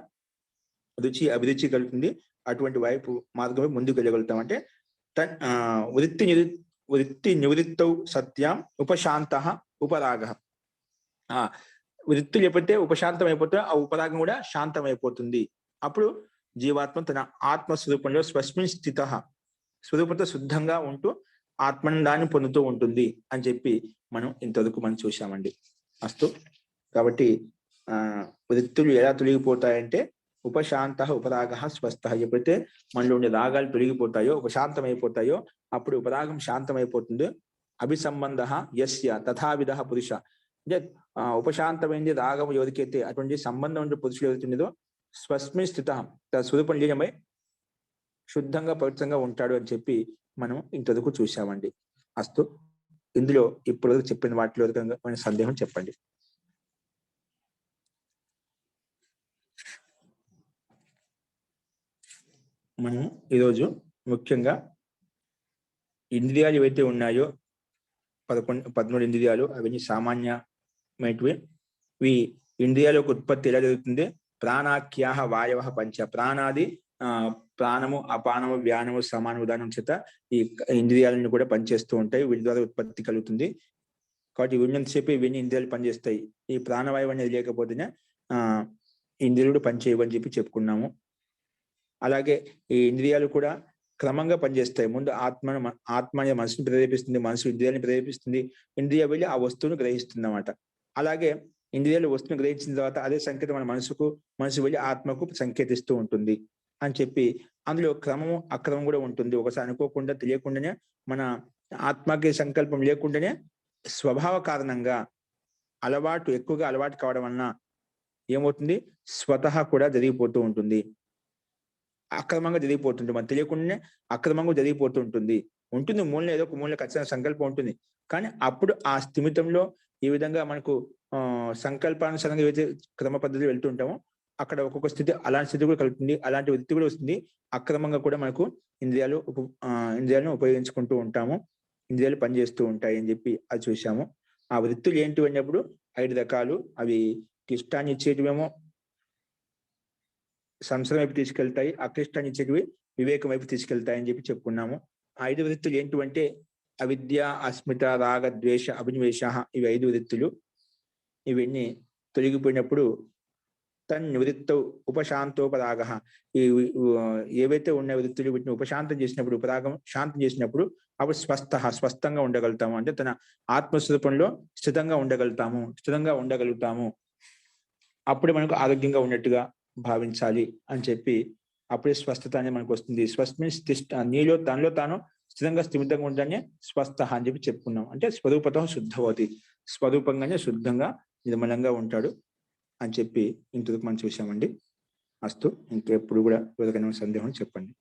S2: రుచి అభిరుచి కలుగుతుంది. అటువంటి వైపు మార్గమే ముందుకు వెళ్ళగలుగుతాం. అంటే వృత్తి నివృత్తౌ సత్యం ఉపశాంత ఉపరాగ. వృత్తులు ఎప్పుడైతే ఉపశాంతం అయిపోతే ఆ ఉపరాగం కూడా శాంతం అయిపోతుంది. అప్పుడు జీవాత్మ తన ఆత్మస్వరూపంలో స్వస్మిన్ స్థిత, స్వరూపంతో శుద్ధంగా ఉంటూ ఆత్మనందాన్ని పొందుతూ ఉంటుంది అని చెప్పి మనం ఇంతవరకు మనం చూసామండి. అస్తు. కాబట్టి వృత్తులు ఎలా తొలగిపోతాయంటే ఉపశాంత ఉపరాగ స్వస్థ. ఎప్పుడైతే మనలో ఉండే రాగాలు తొలగిపోతాయో, ఉపశాంతం అయిపోతాయో, అప్పుడు ఉపరాగం శాంతం అయిపోతుంది. అభిసంబంధ యస్య తథావిధ పురుష. అంటే ఉపశాంతమైంది రాగం ఎవరికైతే అటువంటి సంబంధం ఉండే పురుషులు ఎవరుతుండేదో స్వస్మిన్ స్థిత, తన స్వరూపం లీనమై శుద్ధంగా పవిత్రంగా ఉంటాడు అని చెప్పి మనం ఇంతవరకు చూసామండి. అస్తు. ఇందులో ఇప్పుడు చెప్పిన వాటిలో మన సందేహం చెప్పండి. మనం ఈరోజు ముఖ్యంగా ఇంద్రియాలు ఏవైతే ఉన్నాయో 13 ఇంద్రియాలు, అవన్నీ సామాన్యమైనవి. ఈ ఇంద్రియాల యొక్క ఉత్పత్తి ఎలా జరుగుతుంది? ప్రాణాఖ్యాహ వాయవ పంచ. ప్రాణాది ప్రాణము, అపానము, వ్యానము, సమాన ఉదాహరణ చేత ఈ ఇంద్రియాలను కూడా పనిచేస్తూ ఉంటాయి. వీటి ద్వారా ఉత్పత్తి కలుగుతుంది. కాబట్టి ఉన్నంతసేపు ఇవన్నీ ఇంద్రియాలు పనిచేస్తాయి. ఈ ప్రాణవాయువు అనేది లేకపోతేనే ఇంద్రియాలు పనిచేయవు అని చెప్పి చెప్పుకున్నాము. అలాగే ఈ ఇంద్రియాలు కూడా క్రమంగా పనిచేస్తాయి. ముందు ఆత్మ అనే మనసుని ప్రేరేపిస్తుంది, మనసు ఇంద్రియాలను ప్రేరేపిస్తుంది, ఇంద్రియ వెళ్ళి ఆ వస్తువును గ్రహిస్తుంది అన్నమాట. అలాగే ఇంద్రియాలు వస్తువును గ్రహించిన తర్వాత అదే సంకేతం మన మనసు వెళ్ళి ఆత్మకు సంకేతిస్తూ ఉంటుంది అని చెప్పి అందులో క్రమము అక్రమం కూడా ఉంటుంది. ఒకసారి అనుకోకుండా తెలియకుండానే మన ఆత్మకి సంకల్పం లేకుండానే స్వభావ కారణంగా ఎక్కువగా అలవాటు కావడం వలన ఏమవుతుంది? స్వతహా కూడా జరిగిపోతూ ఉంటుంది, అక్రమంగా జరిగిపోతుంటుంది. మనకు తెలియకుండానే అక్రమంగా జరిగిపోతూ ఉంటుంది. మూల ఏదో ఒక మూల ఖచ్చితంగా సంకల్పం ఉంటుంది. కానీ అప్పుడు ఆ స్థిమితంలో ఈ విధంగా మనకు సంకల్పానుసారంగా ఏవైతే క్రమ పద్ధతిలో వెళ్తుంటామో అక్కడ ఒక్కొక్క స్థితి అలాంటి స్థితి కూడా కలుగుతుంది, అలాంటి వృత్తి కూడా వస్తుంది. అక్రమంగా కూడా మనకు ఇంద్రియాలను ఉపయోగించుకుంటూ ఉంటాము, ఇంద్రియాలు పనిచేస్తూ ఉంటాయి అని చెప్పి అది చూసాము. ఆ వృత్తులు ఏంటి అన్నప్పుడు 5 రకాలు. అవి క్లిష్టాన్ని ఇచ్చేటివేమో సంసారం వైపు తీసుకెళ్తాయి, అక్లిష్టాన్ని ఇచ్చేటివి వివేకం వైపు తీసుకెళ్తాయి అని చెప్పి చెప్పుకున్నాము. 5 వృత్తులు ఏంటివంటే అవిద్య, అస్మిత, రాగ, ద్వేష, అభినివేశ. ఇవి 5 వృత్తులు. ఇవన్నీ తొలగిపోయినప్పుడు తన్నివృత్తౌ ఉపశాంతోపరాగ. ఏవైతే ఉన్న వృత్తులు వీటిని ఉపశాంతం చేసినప్పుడు, ఉపరాగం శాంతం చేసినప్పుడు అప్పుడు స్వస్థంగా ఉండగలుగుతాము. అంటే తన ఆత్మస్వరూపంలో స్థిరంగా ఉండగలుగుతాము. అప్పుడే మనకు ఆరోగ్యంగా ఉన్నట్టుగా భావించాలి అని చెప్పి అప్పుడే స్వస్థత అనేది మనకు వస్తుంది. స్వస్మిన్ నీలో తనలో తాను స్థిమితంగా ఉండడాన్ని స్వస్థ అని చెప్పి చెప్పుకున్నాం. అంటే స్వరూపత శుద్ధవతి, స్వరూపంగానే శుద్ధంగా నిర్మలంగా ఉంటాడు అని చెప్పి ఇంతకు మనం చూసామండి. అస్తు. ఇంకెప్పుడు కూడా ఎవరికైనా సందేహం చెప్పండి.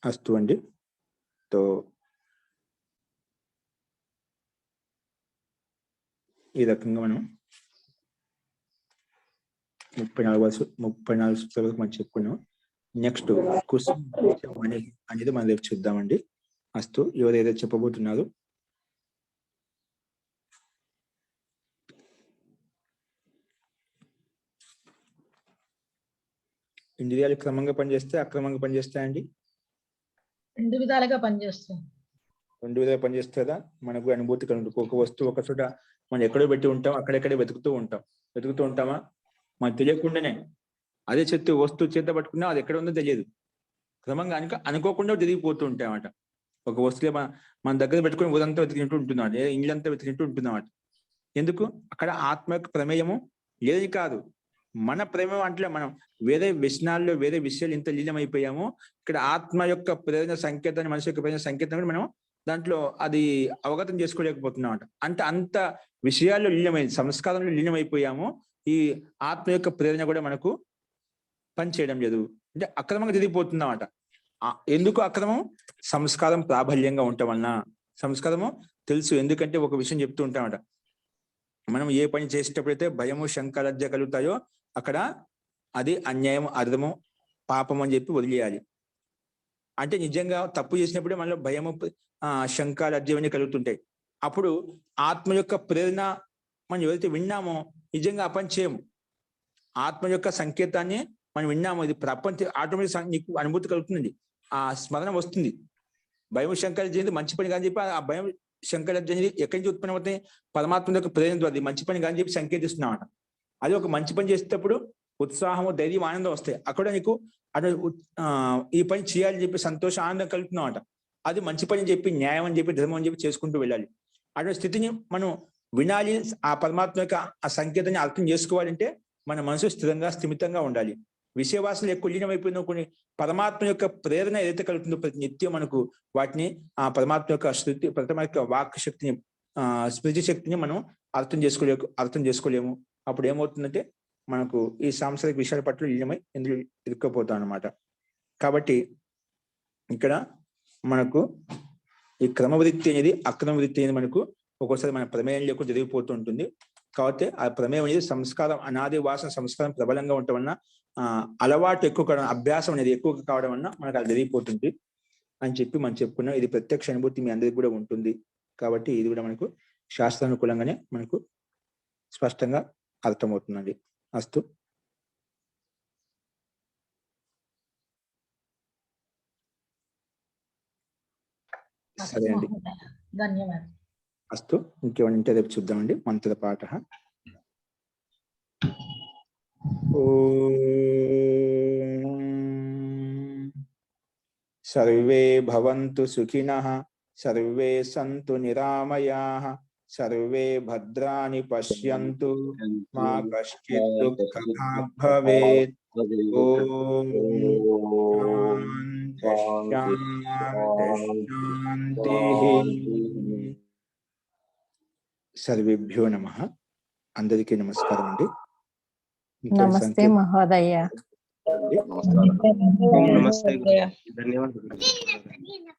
S2: అస్తు అండి. తో ఈ రకంగా మనం 34 సూత్రాల వరకు మనం చెప్పుకున్నాం. నెక్స్ట్ కుసుమ అనేది మనం రేపు చూద్దామండి. అస్తు. ఎవరు ఏదో చెప్పబోతున్నారు? ఇంద్రియాలు క్రమంగా పనిచేస్తే అక్రమంగా పనిచేస్తాయండి?
S1: 2 విధాలుగా పనిచేస్తుంది.
S2: 2 విధాలుగా పనిచేస్తుందా? మనకు అనుభూతి కలుగుతుంది. ఒక వస్తువు ఒక చోట మనం ఎక్కడో పెట్టి ఉంటాం, అక్కడెక్కడే వెతుకుతూ ఉంటామా? మనకు తెలియకుండానే అదే వస్తువు చేత పట్టుకున్నా అది ఎక్కడ ఉందో తెలియదు. క్రమంగా అనుకోకుండా జరిగిపోతూ ఉంటాయి అన్నమాట. ఒక వస్తువులే మన దగ్గర పెట్టుకుని ఊరంతా వెతికినట్టు ఉంటున్నాడు, ఇళ్ళంతా వెతికినట్టు ఉంటున్నమాట. ఎందుకు? అక్కడ ఆత్మ యొక్క ప్రమేయము లేదని కాదు, మన ప్రేమ అంటే మనం వేరే వ్యసనాల్లో వేరే విషయాలు ఇంత లీనమైపోయాము. ఇక్కడ ఆత్మ యొక్క ప్రేరణ సంకేతాన్ని, మనిషి యొక్క ప్రేరణ సంకేతాన్ని మనం దాంట్లో అది అవగతం చేసుకోలేకపోతున్నాం అంటే అంత విషయాల్లో లీనమైంది, సంస్కారంలో లీనమైపోయాము. ఈ ఆత్మ యొక్క ప్రేరణ కూడా మనకు పనిచేయడం లేదు. అంటే అక్రమంగా జరిగిపోతుందన్నమాట. ఎందుకు అక్రమం? సంస్కారం ప్రాబల్యంగా ఉండటం వలన, సంస్కారము తెలుసు. ఎందుకంటే ఒక విషయం చెప్తూ ఉంటామట, మనం ఏ పని చేసేటప్పుడైతే భయము శంక లజ్జ కలుగుతాయో అక్కడ అది అన్యాయం, అర్థము, పాపం అని చెప్పి వదిలేయాలి. అంటే నిజంగా తప్పు చేసినప్పుడే మనలో భయము శంక లజ్జ ఇవన్నీ కలుగుతుంటాయి. అప్పుడు ఆత్మ యొక్క ప్రేరణ మనం ఎవరైతే విన్నామో నిజంగా ఆ పని చేయము. ఆత్మ యొక్క సంకేతాన్ని మనం విన్నాము, ఇది ప్రపంచ ఆటోమేటిక్ నీకు అనుభూతి కలుగుతుంది, ఆ స్మరణ వస్తుంది. భయం శంకర జయంతి మంచి పని కాని చెప్పి ఆ భయం శంకర జయంతి ఎక్కడి నుంచి ఉత్పన్నం అవుతాయి? పరమాత్మ యొక్క ప్రేరణ ద్వారా మంచి పని కాని చెప్పి సంకేతిస్తున్నామట. అది ఒక మంచి పని చేసేటప్పుడు ఉత్సాహము, ధైర్యం, ఆనందం వస్తాయి. అక్కడ నీకు అటు ఈ పని చేయాలని చెప్పి సంతోషం, ఆనందం కలుగుతున్నామట. అది మంచి పని చెప్పి, న్యాయం అని చెప్పి, ధర్మం అని చెప్పి చేసుకుంటూ వెళ్ళాలి. అటువంటి స్థితిని మనం వినాలి. ఆ పరమాత్మ యొక్క ఆ సంకేతాన్ని అర్థం చేసుకోవాలంటే మన మనసు స్థిరంగా, స్థిమితంగా ఉండాలి. విషయవాసనలు ఎక్కువ లీనమైపోయిన కొన్ని పరమాత్మ యొక్క ప్రేరణ ఏదైతే కలుగుతుందో ప్రతి నిత్యం మనకు వాటిని ఆ పరమాత్మ యొక్క శృతి, పరమాత్మ యొక్క వాక్ శక్తిని, స్మృతి శక్తిని మనం అర్థం చేసుకోలేము. అప్పుడు ఏమవుతుందంటే మనకు ఈ సాంసారిక విషయాల పట్ల లీనమై ఎందుకు ఇరుక్కపోతాం అన్నమాట. కాబట్టి ఇక్కడ మనకు ఈ క్రమవృత్తి అనేది, అక్రమ వృత్తి అనేది మనకు ఒక్కోసారి మన ప్రమేయం లేకుండా జరిగిపోతూ ఉంటుంది. కాబట్టి ఆ ప్రమేయం అనేది సంస్కారం, అనాది వాసన సంస్కారం ప్రబలంగా ఉండటం వలన అలవాటు ఎక్కువ కావడం, అభ్యాసం అనేది ఎక్కువ కావడం వలన మనకు అది జరిగిపోతుంది అని చెప్పి మనం చెప్పుకున్నాం. ఇది ప్రత్యక్ష అనుభూతి మీ అందరికి కూడా ఉంటుంది. కాబట్టి ఇది కూడా మనకు శాస్త్రానుకూలంగానే మనకు స్పష్టంగా అర్థమవుతుందండి. అస్తు. సరే అండి,
S1: ధన్యవాదాలు.
S2: అస్తు. ఇంకేమైనా ఉంటే రేపు చూద్దామండి. మంత్ర పాఠ. సర్వే భవంతు సుఖినః, సర్వే సంతు నిరామయాః, సర్వే భద్రాని పశ్యంతు, మా కశ్చిత్ దుఃఖభాగ్ భవేత్. ఓం శాంతి. సర్వేభ్యో నమః. అందరికీ నమస్కారం అండి.
S4: నమస్తే మహోదయ.
S5: నమస్తే. ధన్యవాదాలు.